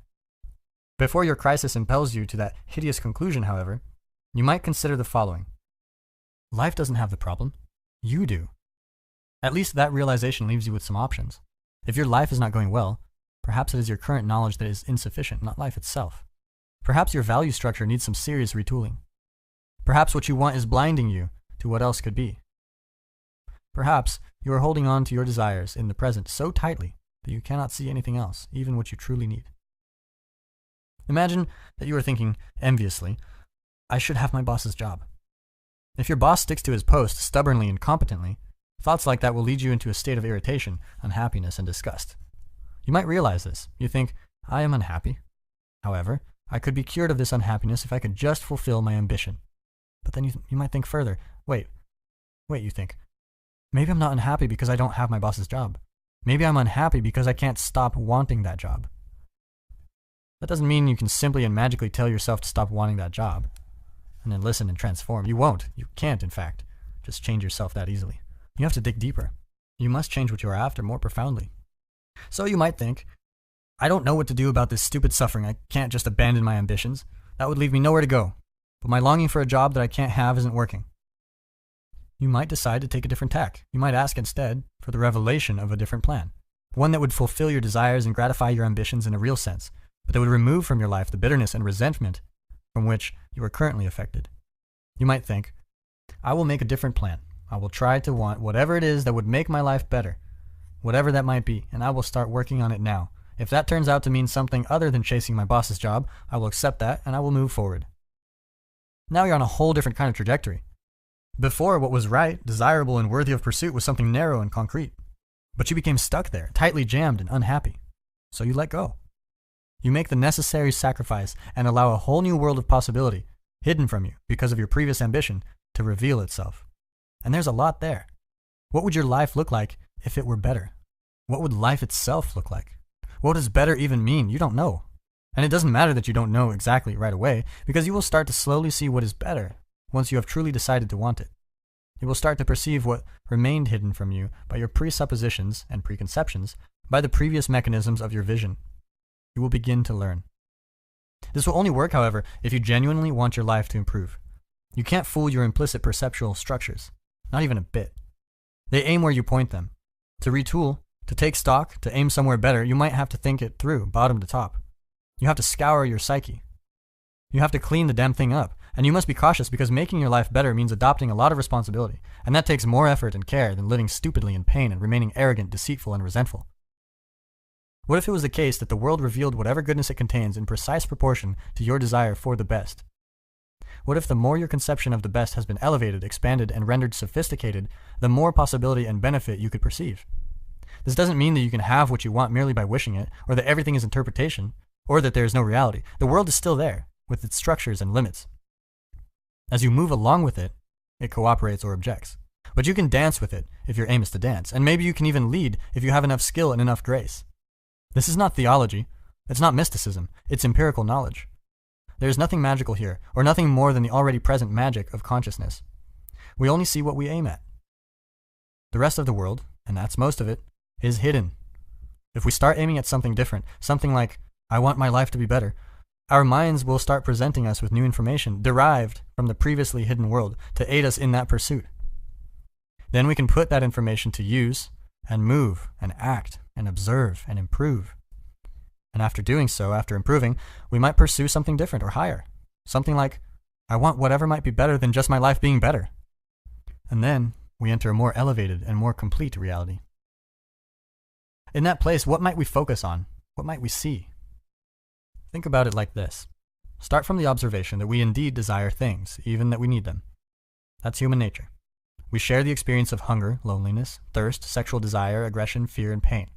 Before your crisis impels you to that hideous conclusion, however, you might consider the following. Life doesn't have the problem. You do. At least that realization leaves you with some options. If your life is not going well, perhaps it is your current knowledge that is insufficient, not life itself. Perhaps your value structure needs some serious retooling. Perhaps what you want is blinding you to what else could be. Perhaps you are holding on to your desires in the present so tightly that you cannot see anything else, even what you truly need. Imagine that you are thinking enviously, I should have my boss's job. If your boss sticks to his post stubbornly and competently, thoughts like that will lead you into a state of irritation, unhappiness, and disgust. You might realize this. You think, I am unhappy. However, I could be cured of this unhappiness if I could just fulfill my ambition. But then you might think further. Wait, you think. Maybe I'm not unhappy because I don't have my boss's job. Maybe I'm unhappy because I can't stop wanting that job. That doesn't mean you can simply and magically tell yourself to stop wanting that job and then listen and transform. You won't. You can't, in fact, just change yourself that easily. You have to dig deeper. You must change what you are after more profoundly. So you might think, I don't know what to do about this stupid suffering. I can't just abandon my ambitions. That would leave me nowhere to go. But my longing for a job that I can't have isn't working. You might decide to take a different tack. You might ask instead for the revelation of a different plan. One that would fulfill your desires and gratify your ambitions in a real sense, but that would remove from your life the bitterness and resentment from which you are currently affected. You might think, I will make a different plan. I will try to want whatever it is that would make my life better, whatever that might be, and I will start working on it now. If that turns out to mean something other than chasing my boss's job, I will accept that and I will move forward. Now you're on a whole different kind of trajectory. Before, what was right, desirable, and worthy of pursuit was something narrow and concrete. But you became stuck there, tightly jammed and unhappy. So you let go. You make the necessary sacrifice and allow a whole new world of possibility, hidden from you because of your previous ambition, to reveal itself. And there's a lot there. What would your life look like if it were better? What would life itself look like? What does better even mean? You don't know. And it doesn't matter that you don't know exactly right away, because you will start to slowly see what is better once you have truly decided to want it. You will start to perceive what remained hidden from you by your presuppositions and preconceptions, by the previous mechanisms of your vision. You will begin to learn. This will only work, however, if you genuinely want your life to improve. You can't fool your implicit perceptual structures, not even a bit. They aim where you point them. To retool, to take stock, to aim somewhere better, you might have to think it through, bottom to top. You have to scour your psyche. You have to clean the damn thing up. And you must be cautious because making your life better means adopting a lot of responsibility. And that takes more effort and care than living stupidly in pain and remaining arrogant, deceitful, and resentful. What if it was the case that the world revealed whatever goodness it contains in precise proportion to your desire for the best? What if the more your conception of the best has been elevated, expanded, and rendered sophisticated, the more possibility and benefit you could perceive? This doesn't mean that you can have what you want merely by wishing it, or that everything is interpretation, or that there is no reality. The world is still there, with its structures and limits. As you move along with it, it cooperates or objects. But you can dance with it if your aim is to dance, and maybe you can even lead if you have enough skill and enough grace. This is not theology. It's not mysticism. It's empirical knowledge. There is nothing magical here, or nothing more than the already present magic of consciousness. We only see what we aim at. The rest of the world, and that's most of it, is hidden. If we start aiming at something different, something like, I want my life to be better, our minds will start presenting us with new information derived from the previously hidden world to aid us in that pursuit. Then we can put that information to use and move and act and observe and improve. And after doing so, after improving, we might pursue something different or higher. Something like, I want whatever might be better than just my life being better. And then we enter a more elevated and more complete reality. In that place, what might we focus on? What might we see? Think about it like this. Start from the observation that we indeed desire things, even that we need them. That's human nature. We share the experience of hunger, loneliness, thirst, sexual desire, aggression, fear, and pain.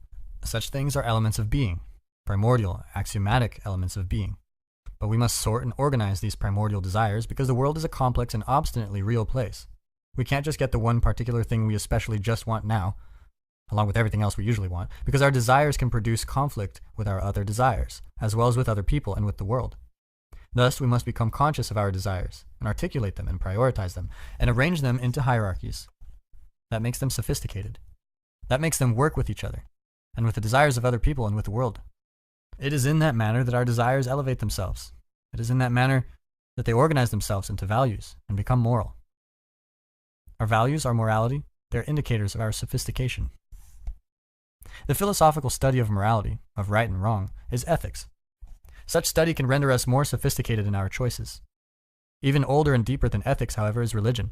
Such things are elements of being, primordial, axiomatic elements of being. But we must sort and organize these primordial desires because the world is a complex and obstinately real place. We can't just get the one particular thing we especially just want now, along with everything else we usually want, because our desires can produce conflict with our other desires, as well as with other people and with the world. Thus, we must become conscious of our desires, and articulate them and prioritize them, and arrange them into hierarchies. That makes them sophisticated. That makes them work with each other, and with the desires of other people and with the world. It is in that manner that our desires elevate themselves. It is in that manner that they organize themselves into values and become moral. Our values, our morality, they're indicators of our sophistication. The philosophical study of morality, of right and wrong, is ethics. Such study can render us more sophisticated in our choices. Even older and deeper than ethics, however, is religion.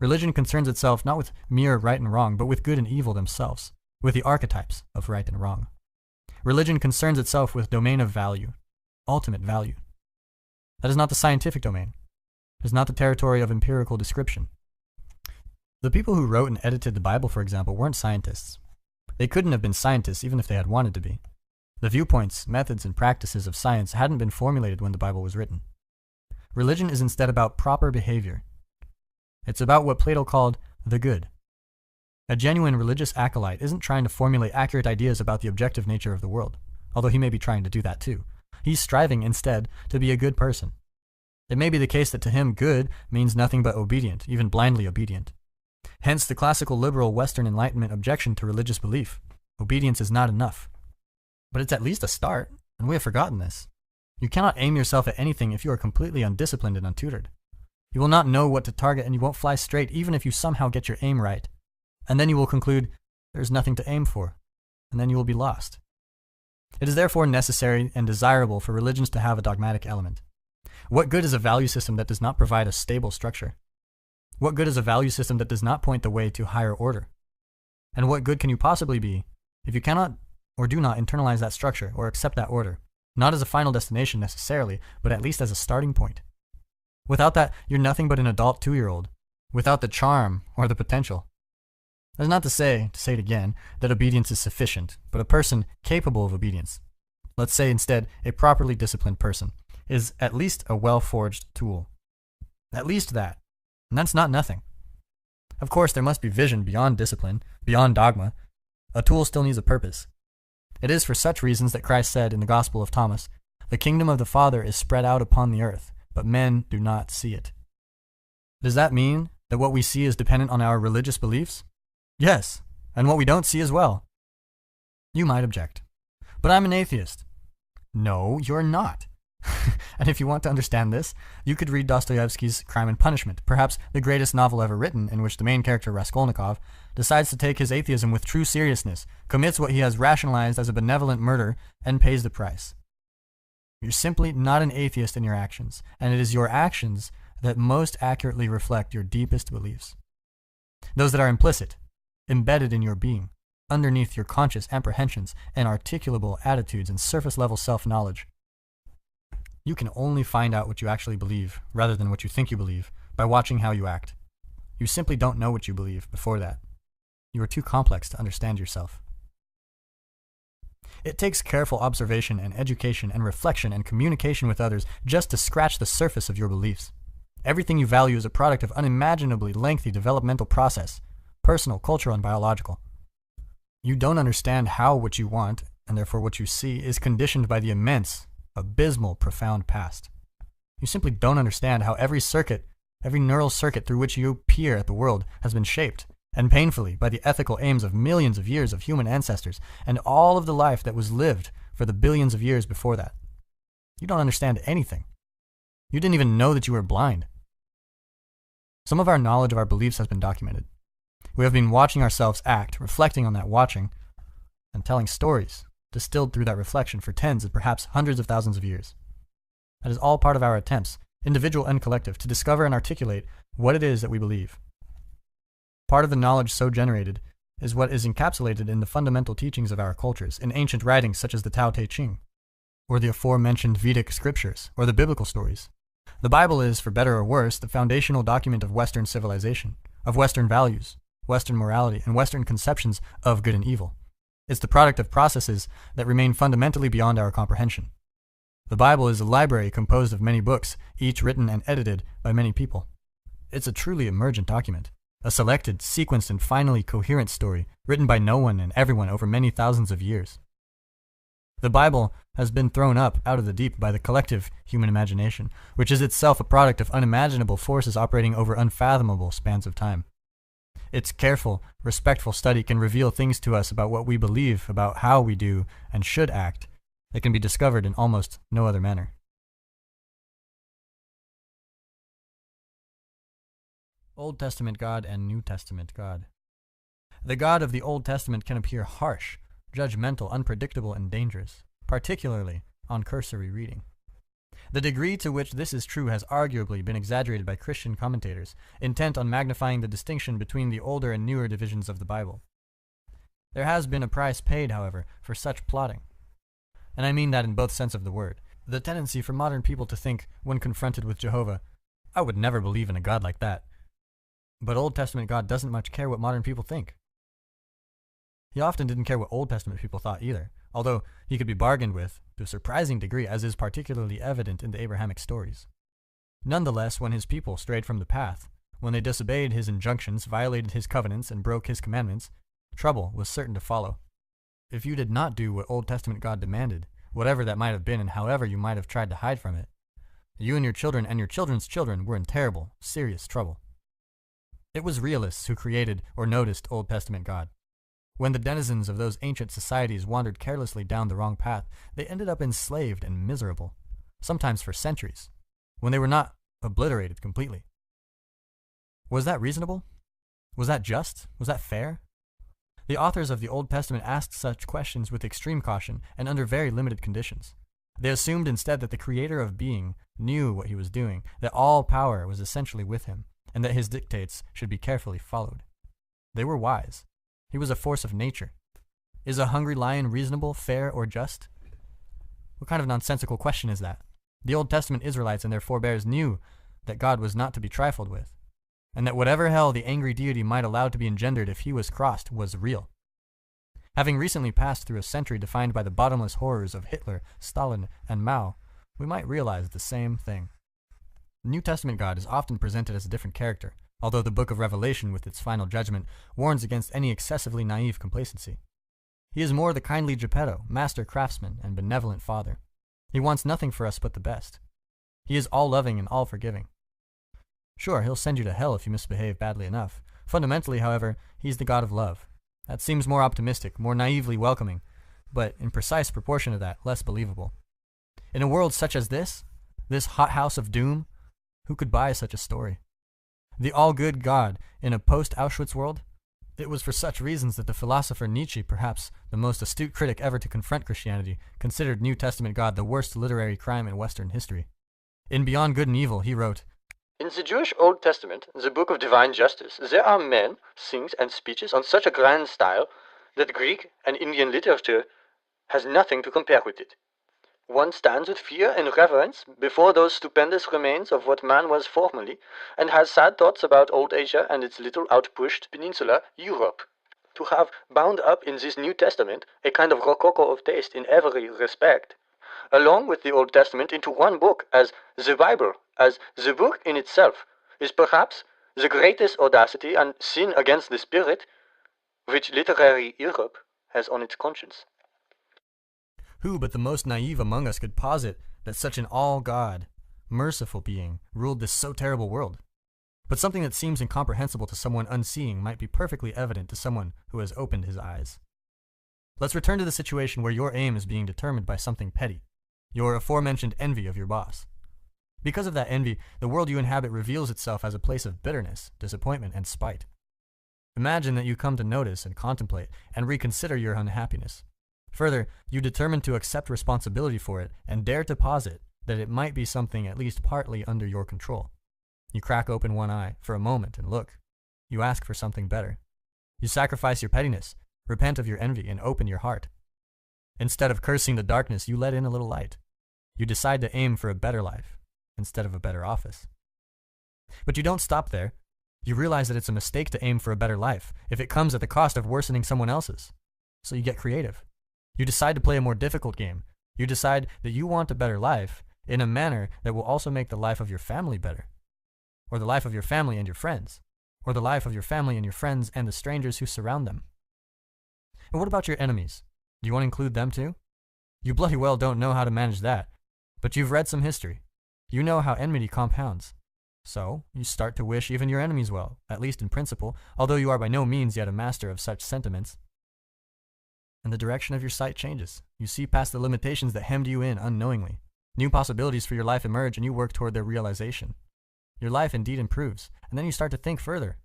Religion concerns itself not with mere right and wrong, but with good and evil themselves, with the archetypes of right and wrong. Religion concerns itself with domain of value, ultimate value. That is not the scientific domain. It is not the territory of empirical description. The people who wrote and edited the Bible, for example, weren't scientists. They couldn't have been scientists even if they had wanted to be. The viewpoints, methods, and practices of science hadn't been formulated when the Bible was written. Religion is instead about proper behavior. It's about what Plato called the good. A genuine religious acolyte isn't trying to formulate accurate ideas about the objective nature of the world, although he may be trying to do that too. He's striving instead to be a good person. It may be the case that to him good means nothing but obedient, even blindly obedient. Hence the classical liberal Western Enlightenment objection to religious belief. Obedience is not enough. But it's at least a start, and we have forgotten this. You cannot aim yourself at anything if you are completely undisciplined and untutored. You will not know what to target, and you won't fly straight even if you somehow get your aim right. And then you will conclude, there's nothing to aim for, and then you will be lost. It is therefore necessary and desirable for religions to have a dogmatic element. What good is a value system that does not provide a stable structure? What good is a value system that does not point the way to higher order? And what good can you possibly be if you cannot or do not internalize that structure or accept that order, not as a final destination necessarily, but at least as a starting point? Without that, you're nothing but an adult 2-year-old, without the charm or the potential. That's not to say it again, that obedience is sufficient, but a person capable of obedience, let's say instead a properly disciplined person, is at least a well-forged tool. At least that. And that's not nothing. Of course, there must be vision beyond discipline, beyond dogma. A tool still needs a purpose. It is for such reasons that Christ said in the Gospel of Thomas, "The kingdom of the Father is spread out upon the earth, but men do not see it." Does that mean that what we see is dependent on our religious beliefs? Yes, and what we don't see as well. You might object, but I'm an atheist. No, you're not. And if you want to understand this, you could read Dostoevsky's Crime and Punishment, perhaps the greatest novel ever written, in which the main character, Raskolnikov, decides to take his atheism with true seriousness, commits what he has rationalized as a benevolent murder, and pays the price. You're simply not an atheist in your actions, and it is your actions that most accurately reflect your deepest beliefs. Those that are implicit, embedded in your being, underneath your conscious apprehensions and articulable attitudes and surface-level self-knowledge. You can only find out what you actually believe, rather than what you think you believe, by watching how you act. You simply don't know what you believe before that. You are too complex to understand yourself. It takes careful observation and education and reflection and communication with others just to scratch the surface of your beliefs. Everything you value is a product of unimaginably lengthy developmental process, personal, cultural, and biological. You don't understand how what you want, and therefore what you see, is conditioned by the immense, abysmal, profound past. You simply don't understand how every neural circuit through which you peer at the world has been shaped, and painfully, by the ethical aims of millions of years of human ancestors, and all of the life that was lived for the billions of years before that. You don't understand anything. You didn't even know that you were blind. Some of our knowledge of our beliefs has been documented. We have been watching ourselves act, reflecting on that watching, and telling stories, distilled through that reflection for tens and perhaps hundreds of thousands of years. That is all part of our attempts, individual and collective, to discover and articulate what it is that we believe. Part of the knowledge so generated is what is encapsulated in the fundamental teachings of our cultures, in ancient writings such as the Tao Te Ching, or the aforementioned Vedic scriptures, or the biblical stories. The Bible is, for better or worse, the foundational document of Western civilization, of Western values, Western morality, and Western conceptions of good and evil. It's the product of processes that remain fundamentally beyond our comprehension. The Bible is a library composed of many books, each written and edited by many people. It's a truly emergent document, a selected, sequenced, and finally coherent story written by no one and everyone over many thousands of years. The Bible has been thrown up out of the deep by the collective human imagination, which is itself a product of unimaginable forces operating over unfathomable spans of time. Its careful, respectful study can reveal things to us about what we believe, about how we do and should act, that can be discovered in almost no other manner. Old Testament God and New Testament God. The God of the Old Testament can appear harsh, judgmental, unpredictable, and dangerous, particularly on cursory reading. The degree to which this is true has arguably been exaggerated by Christian commentators, intent on magnifying the distinction between the older and newer divisions of the Bible. There has been a price paid, however, for such plotting. And I mean that in both sense of the word. The tendency for modern people to think, when confronted with Jehovah, I would never believe in a God like that. But Old Testament God doesn't much care what modern people think. He often didn't care what Old Testament people thought either, although he could be bargained with to a surprising degree, as is particularly evident in the Abrahamic stories. Nonetheless, when his people strayed from the path, when they disobeyed his injunctions, violated his covenants, and broke his commandments, trouble was certain to follow. If you did not do what Old Testament God demanded, whatever that might have been and however you might have tried to hide from it, you and your children and your children's children were in terrible, serious trouble. It was realists who created or noticed Old Testament God. When the denizens of those ancient societies wandered carelessly down the wrong path, they ended up enslaved and miserable, sometimes for centuries, when they were not obliterated completely. Was that reasonable? Was that just? Was that fair? The authors of the Old Testament asked such questions with extreme caution and under very limited conditions. They assumed instead that the Creator of being knew what he was doing, that all power was essentially with him, and that his dictates should be carefully followed. They were wise. He was a force of nature. Is a hungry lion reasonable, fair, or just? What kind of nonsensical question is that? The Old Testament Israelites and their forebears knew that God was not to be trifled with, and that whatever hell the angry deity might allow to be engendered if he was crossed was real. Having recently passed through a century defined by the bottomless horrors of Hitler, Stalin, and Mao, we might realize the same thing. The New Testament God is often presented as a different character, although the book of Revelation with its final judgment warns against any excessively naive complacency. He is more the kindly Geppetto, master craftsman, and benevolent father. He wants nothing for us but the best. He is all-loving and all-forgiving. Sure, he'll send you to hell if you misbehave badly enough. Fundamentally, however, he's the God of love. That seems more optimistic, more naively welcoming, but in precise proportion to that, less believable. In a world such as this hothouse of doom, who could buy such a story? The all-good God in a post-Auschwitz world? It was for such reasons that the philosopher Nietzsche, perhaps the most astute critic ever to confront Christianity, considered New Testament God the worst literary crime in Western history. In Beyond Good and Evil, he wrote, In the Jewish Old Testament, the book of divine justice, there are men, things, and speeches on such a grand style that Greek and Indian literature has nothing to compare with it. One stands with fear and reverence before those stupendous remains of what man was formerly, and has sad thoughts about old Asia and its little outpushed peninsula, Europe. To have bound up in this New Testament a kind of rococo of taste in every respect, along with the Old Testament into one book as the Bible, as the book in itself, is perhaps the greatest audacity and sin against the spirit which literary Europe has on its conscience. Who but the most naive among us could posit that such an all-God, merciful being ruled this so terrible world? But something that seems incomprehensible to someone unseeing might be perfectly evident to someone who has opened his eyes. Let's return to the situation where your aim is being determined by something petty, your aforementioned envy of your boss. Because of that envy, the world you inhabit reveals itself as a place of bitterness, disappointment, and spite. Imagine that you come to notice and contemplate and reconsider your unhappiness. Further, you determine to accept responsibility for it and dare to posit that it might be something at least partly under your control. You crack open one eye for a moment and look. You ask for something better. You sacrifice your pettiness, repent of your envy, and open your heart. Instead of cursing the darkness, you let in a little light. You decide to aim for a better life instead of a better office. But you don't stop there. You realize that it's a mistake to aim for a better life if it comes at the cost of worsening someone else's. So you get creative. You decide to play a more difficult game. You decide that you want a better life in a manner that will also make the life of your family better, or the life of your family and your friends, or the life of your family and your friends and the strangers who surround them. And what about your enemies? Do you want to include them too? You bloody well don't know how to manage that, but you've read some history. You know how enmity compounds. So, you start to wish even your enemies well, at least in principle, although you are by no means yet a master of such sentiments. And the direction of your sight changes. You see past the limitations that hemmed you in unknowingly. New possibilities for your life emerge and you work toward their realization. Your life indeed improves, and then you start to think further.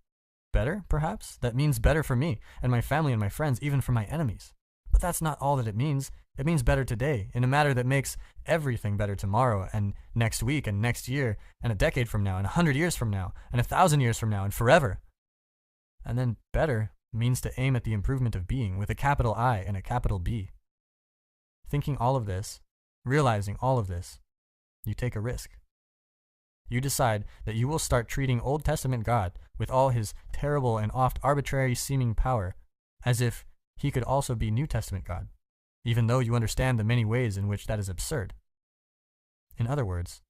Better, perhaps? That means better for me, and my family and my friends, even for my enemies. But that's not all that it means. It means better today, in a manner that makes everything better tomorrow, and next week, and next year, and a decade from now, and 100 years from now, and 1,000 years from now, and forever. And then better means to aim at the improvement of being, with a capital I and a capital B. Thinking all of this, realizing all of this, you take a risk. You decide that you will start treating Old Testament God, with all his terrible and oft arbitrary seeming power, as if he could also be New Testament God, even though you understand the many ways in which that is absurd. In other words,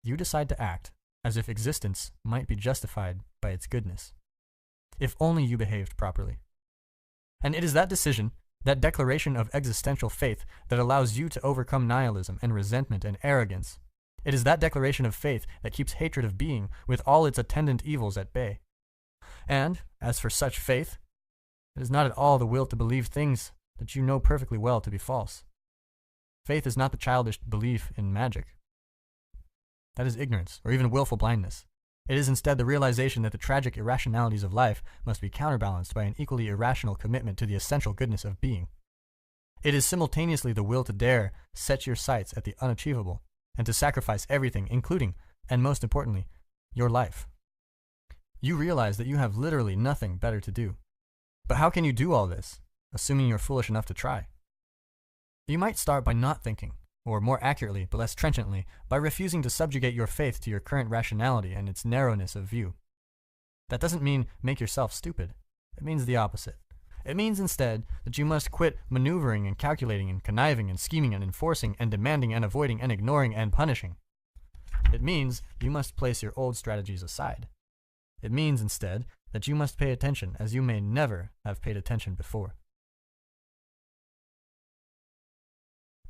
you decide to act as if existence might be justified by its goodness, if only you behaved properly. And it is that decision, that declaration of existential faith, that allows you to overcome nihilism and resentment and arrogance. It is that declaration of faith that keeps hatred of being, with all its attendant evils, at bay. And, as for such faith, it is not at all the will to believe things that you know perfectly well to be false. Faith is not the childish belief in magic. That is ignorance, or even willful blindness. It is instead the realization that the tragic irrationalities of life must be counterbalanced by an equally irrational commitment to the essential goodness of being. It is simultaneously the will to dare set your sights at the unachievable, and to sacrifice everything, including, and most importantly, your life. You realize that you have literally nothing better to do. But how can you do all this, assuming you're foolish enough to try? You might start by not thinking, or more accurately, but less trenchantly, by refusing to subjugate your faith to your current rationality and its narrowness of view. That doesn't mean make yourself stupid. It means the opposite. It means instead that you must quit maneuvering and calculating and conniving and scheming and enforcing and demanding and avoiding and ignoring and punishing. It means you must place your old strategies aside. It means instead that you must pay attention as you may never have paid attention before.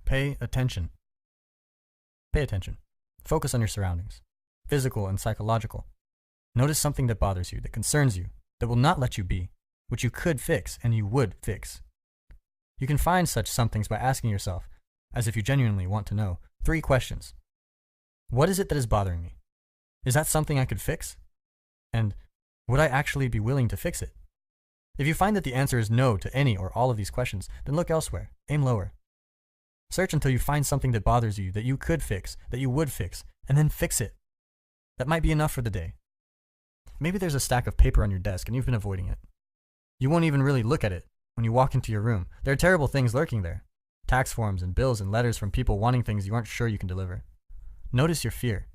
Pay attention. Pay attention. Focus on your surroundings, physical and psychological. Notice something that bothers you, that concerns you, that will not let you be, which you could fix and you would fix. You can find such somethings by asking yourself, as if you genuinely want to know, 3 questions. What is it that is bothering me? Is that something I could fix? And would I actually be willing to fix it? If you find that the answer is no to any or all of these questions, then look elsewhere, aim lower. Search until you find something that bothers you, that you could fix, that you would fix, and then fix it. That might be enough for the day. Maybe there's a stack of paper on your desk and you've been avoiding it. You won't even really look at it when you walk into your room. There are terrible things lurking there. Tax forms and bills and letters from people wanting things you aren't sure you can deliver. Notice your fear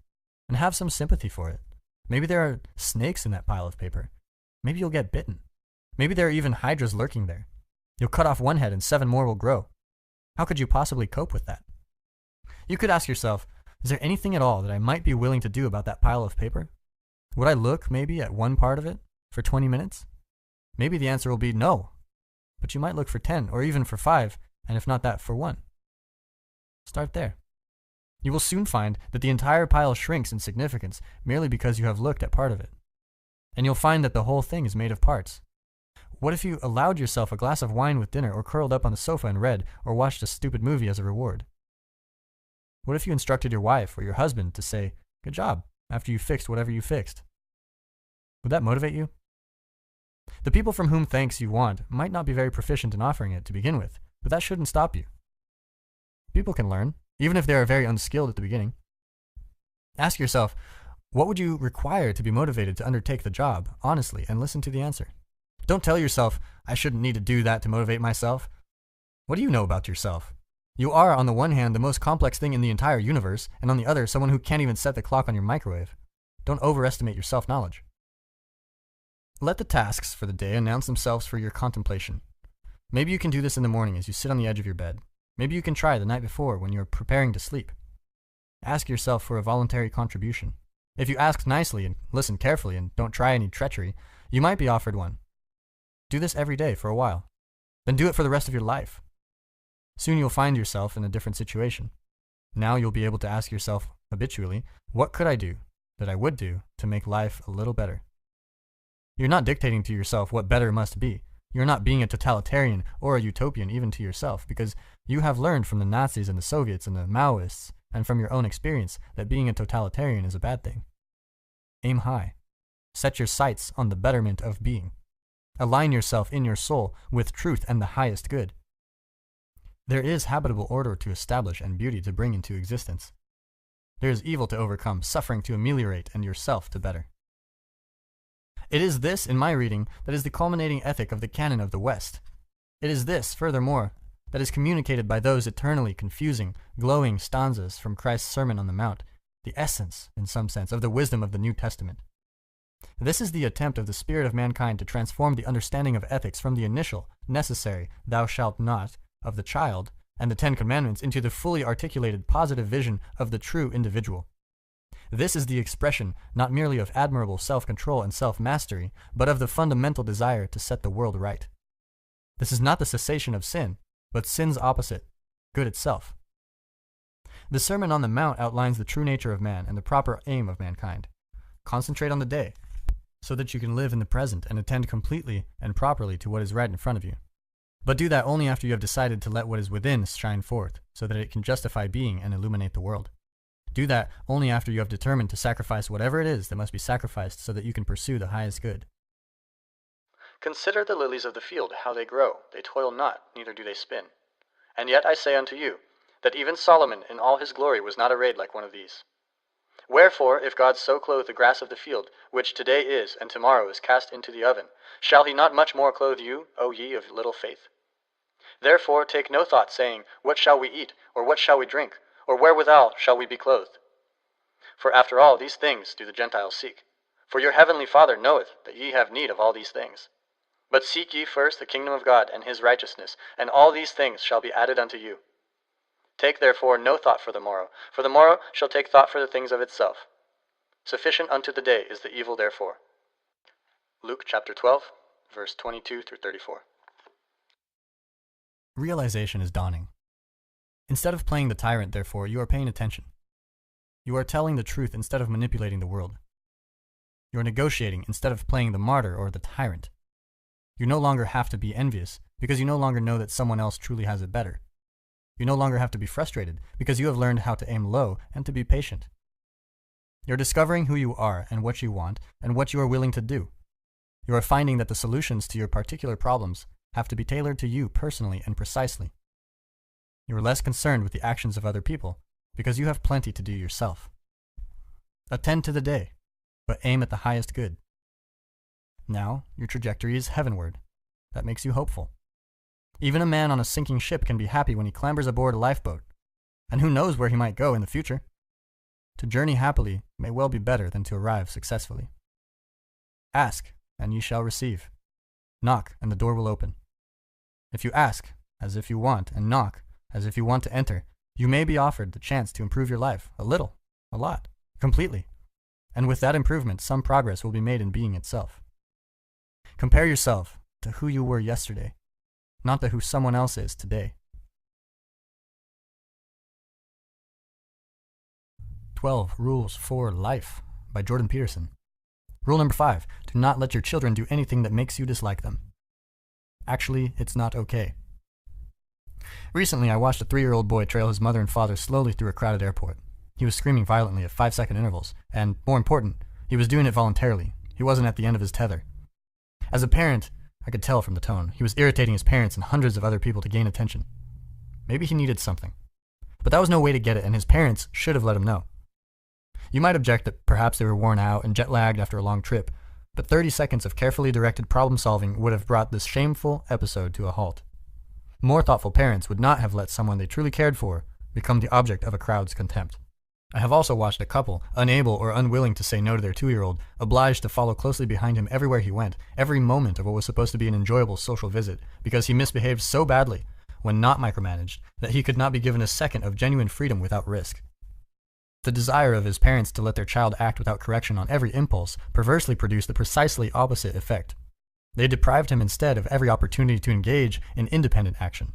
and have some sympathy for it. Maybe there are snakes in that pile of paper. Maybe you'll get bitten. Maybe there are even hydras lurking there. You'll cut off one head and 7 more will grow. How could you possibly cope with that? You could ask yourself, is there anything at all that I might be willing to do about that pile of paper? Would I look, maybe, at one part of it for 20 minutes? Maybe the answer will be no, but you might look for 10 or even for 5, and if not that, for 1. Start there. You will soon find that the entire pile shrinks in significance merely because you have looked at part of it. And you'll find that the whole thing is made of parts. What if you allowed yourself a glass of wine with dinner, or curled up on the sofa and read, or watched a stupid movie as a reward? What if you instructed your wife or your husband to say, "Good job," after you fixed whatever you fixed? Would that motivate you? The people from whom thanks you want might not be very proficient in offering it to begin with, but that shouldn't stop you. People can learn, even if they are very unskilled at the beginning. Ask yourself, what would you require to be motivated to undertake the job, honestly, and listen to the answer. Don't tell yourself, I shouldn't need to do that to motivate myself. What do you know about yourself? You are, on the one hand, the most complex thing in the entire universe, and on the other, someone who can't even set the clock on your microwave. Don't overestimate your self-knowledge. Let the tasks for the day announce themselves for your contemplation. Maybe you can do this in the morning as you sit on the edge of your bed. Maybe you can try the night before when you're preparing to sleep. Ask yourself for a voluntary contribution. If you ask nicely and listen carefully and don't try any treachery, you might be offered one. Do this every day for a while. Then do it for the rest of your life. Soon you'll find yourself in a different situation. Now you'll be able to ask yourself habitually, what could I do that I would do to make life a little better? You're not dictating to yourself what better must be. You're not being a totalitarian or a utopian even to yourself, because you have learned from the Nazis and the Soviets and the Maoists and from your own experience that being a totalitarian is a bad thing. Aim high. Set your sights on the betterment of being. Align yourself in your soul with truth and the highest good. There is habitable order to establish and beauty to bring into existence. There is evil to overcome, suffering to ameliorate, and yourself to better. It is this, in my reading, that is the culminating ethic of the canon of the West. It is this, furthermore, that is communicated by those eternally confusing, glowing stanzas from Christ's Sermon on the Mount, the essence, in some sense, of the wisdom of the New Testament. This is the attempt of the spirit of mankind to transform the understanding of ethics from the initial, necessary, thou shalt not, of the child, and the Ten Commandments into the fully articulated positive vision of the true individual. This is the expression not merely of admirable self-control and self-mastery, but of the fundamental desire to set the world right. This is not the cessation of sin, but sin's opposite, good itself. The Sermon on the Mount outlines the true nature of man and the proper aim of mankind. Concentrate on the day, so that you can live in the present and attend completely and properly to what is right in front of you. But do that only after you have decided to let what is within shine forth, so that it can justify being and illuminate the world. Do that only after you have determined to sacrifice whatever it is that must be sacrificed so that you can pursue the highest good. Consider the lilies of the field, how they grow. They toil not, neither do they spin. And yet I say unto you, that even Solomon in all his glory was not arrayed like one of these. Wherefore, if God so clothe the grass of the field, which today is, and tomorrow is cast into the oven, shall he not much more clothe you, O ye of little faith? Therefore take no thought, saying, what shall we eat, or what shall we drink, or wherewithal shall we be clothed? For after all these things do the Gentiles seek. For your heavenly Father knoweth that ye have need of all these things. But seek ye first the kingdom of God and his righteousness, and all these things shall be added unto you. Take therefore no thought for the morrow shall take thought for the things of itself. Sufficient unto the day is the evil therefore. Luke chapter 12, verse 22 through 34. Realization is dawning. Instead of playing the tyrant, therefore, you are paying attention. You are telling the truth instead of manipulating the world. You are negotiating instead of playing the martyr or the tyrant. You no longer have to be envious because you no longer know that someone else truly has it better. You no longer have to be frustrated because you have learned how to aim low and to be patient. You're discovering who you are and what you want and what you are willing to do. You are finding that the solutions to your particular problems have to be tailored to you personally and precisely. You are less concerned with the actions of other people because you have plenty to do yourself. Attend to the day, but aim at the highest good. Now, your trajectory is heavenward. That makes you hopeful. Even a man on a sinking ship can be happy when he clambers aboard a lifeboat, and who knows where he might go in the future. To journey happily may well be better than to arrive successfully. Ask, and ye shall receive. Knock, and the door will open. If you ask, as if you want, and knock, as if you want to enter, you may be offered the chance to improve your life, a little, a lot, completely. And with that improvement, some progress will be made in being itself. Compare yourself to who you were yesterday, not to who someone else is today. 12 Rules for Life by Jordan Peterson. Rule number 5, do not let your children do anything that makes you dislike them. Actually, it's not okay. Recently, I watched a 3-year-old boy trail his mother and father slowly through a crowded airport. He was screaming violently at 5-second intervals, and, more important, he was doing it voluntarily. He wasn't at the end of his tether. As a parent, I could tell from the tone, he was irritating his parents and hundreds of other people to gain attention. Maybe he needed something. But that was no way to get it, and his parents should have let him know. You might object that perhaps they were worn out and jet-lagged after a long trip, but 30 seconds of carefully directed problem-solving would have brought this shameful episode to a halt. More thoughtful parents would not have let someone they truly cared for become the object of a crowd's contempt. I have also watched a couple, unable or unwilling to say no to their 2-year-old, obliged to follow closely behind him everywhere he went, every moment of what was supposed to be an enjoyable social visit, because he misbehaved so badly, when not micromanaged, that he could not be given a second of genuine freedom without risk. The desire of his parents to let their child act without correction on every impulse perversely produced the precisely opposite effect. They deprived him instead of every opportunity to engage in independent action.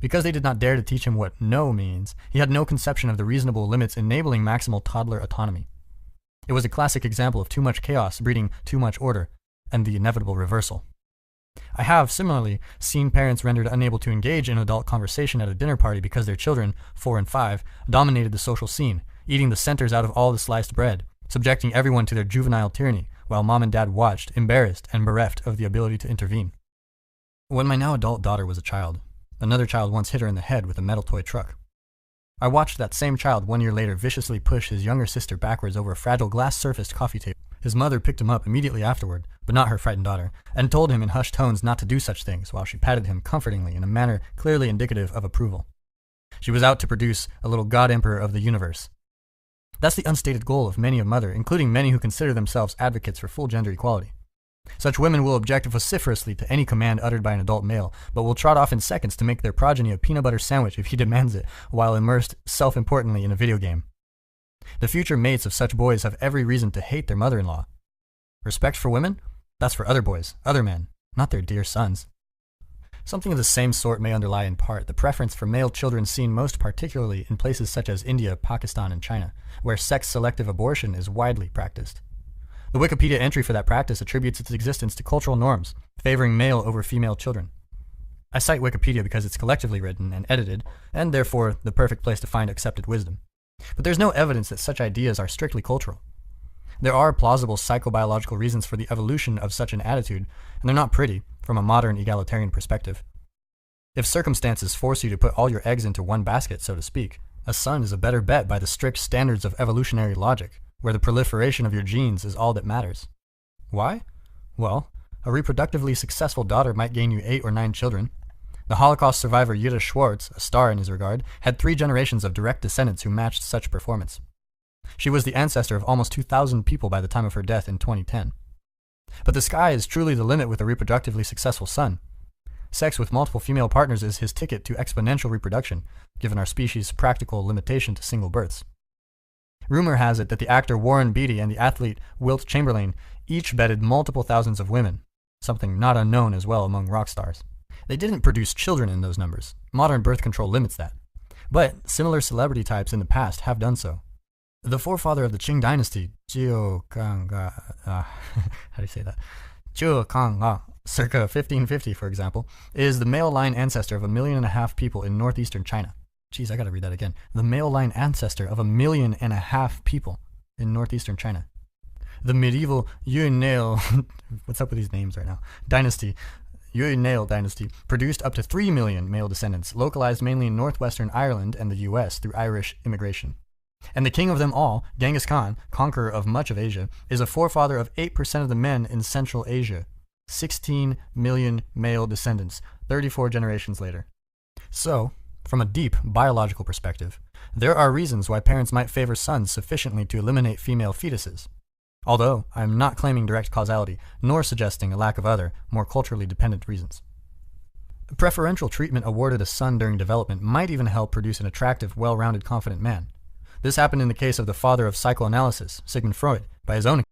Because they did not dare to teach him what no means, he had no conception of the reasonable limits enabling maximal toddler autonomy. It was a classic example of too much chaos breeding too much order, and the inevitable reversal. I have, similarly, seen parents rendered unable to engage in adult conversation at a dinner party because their children, 4 and 5, dominated the social scene, eating the centers out of all the sliced bread, subjecting everyone to their juvenile tyranny, while mom and dad watched, embarrassed and bereft of the ability to intervene. When my now adult daughter was a child, another child once hit her in the head with a metal toy truck. I watched that same child 1 year later viciously push his younger sister backwards over a fragile glass-surfaced coffee table. His mother picked him up immediately afterward, but not her frightened daughter, and told him in hushed tones not to do such things while she patted him comfortingly in a manner clearly indicative of approval. She was out to produce a little god emperor of the universe. That's the unstated goal of many a mother, including many who consider themselves advocates for full gender equality. Such women will object vociferously to any command uttered by an adult male, but will trot off in seconds to make their progeny a peanut butter sandwich if he demands it, while immersed self-importantly in a video game. The future mates of such boys have every reason to hate their mother-in-law. Respect for women? That's for other boys, other men, not their dear sons. Something of the same sort may underlie in part the preference for male children seen most particularly in places such as India, Pakistan, and China, where sex-selective abortion is widely practiced. The Wikipedia entry for that practice attributes its existence to cultural norms, favoring male over female children. I cite Wikipedia because it's collectively written and edited, and therefore the perfect place to find accepted wisdom. But there's no evidence that such ideas are strictly cultural. There are plausible psychobiological reasons for the evolution of such an attitude, and they're not pretty from a modern egalitarian perspective. If circumstances force you to put all your eggs into one basket, so to speak, a son is a better bet by the strict standards of evolutionary logic, where the proliferation of your genes is all that matters. Why? Well, a reproductively successful daughter might gain you 8 or 9 children. The Holocaust survivor Yida Schwartz, a star in his regard, had 3 generations of direct descendants who matched such performance. She was the ancestor of almost 2,000 people by the time of her death in 2010. But the sky is truly the limit with a reproductively successful son. Sex with multiple female partners is his ticket to exponential reproduction, given our species' practical limitation to single births. Rumor has it that the actor Warren Beatty and the athlete Wilt Chamberlain each bedded multiple thousands of women, something not unknown as well among rock stars. They didn't produce children in those numbers. Modern birth control limits that. But similar celebrity types in the past have done so. The forefather of the Qing dynasty, Zhou Kangga, how do you say that? Zhou Kangga, circa 1550, for example, is the male line ancestor of 1.5 million people in northeastern China. Geez, I gotta read that again. The male line ancestor of 1.5 million people in northeastern China. The medieval Yuan what's up with these names right now? Dynasty, Yuan dynasty, produced up to 3 million male descendants, localized mainly in northwestern Ireland and the US through Irish immigration. And the king of them all, Genghis Khan, conqueror of much of Asia, is a forefather of 8% of the men in Central Asia. 16 million male descendants, 34 generations later. So, from a deep biological perspective, there are reasons why parents might favor sons sufficiently to eliminate female fetuses. Although, I am not claiming direct causality, nor suggesting a lack of other, more culturally dependent reasons. Preferential treatment awarded a son during development might even help produce an attractive, well-rounded, confident man. This happened in the case of the father of psychoanalysis, Sigmund Freud, by his own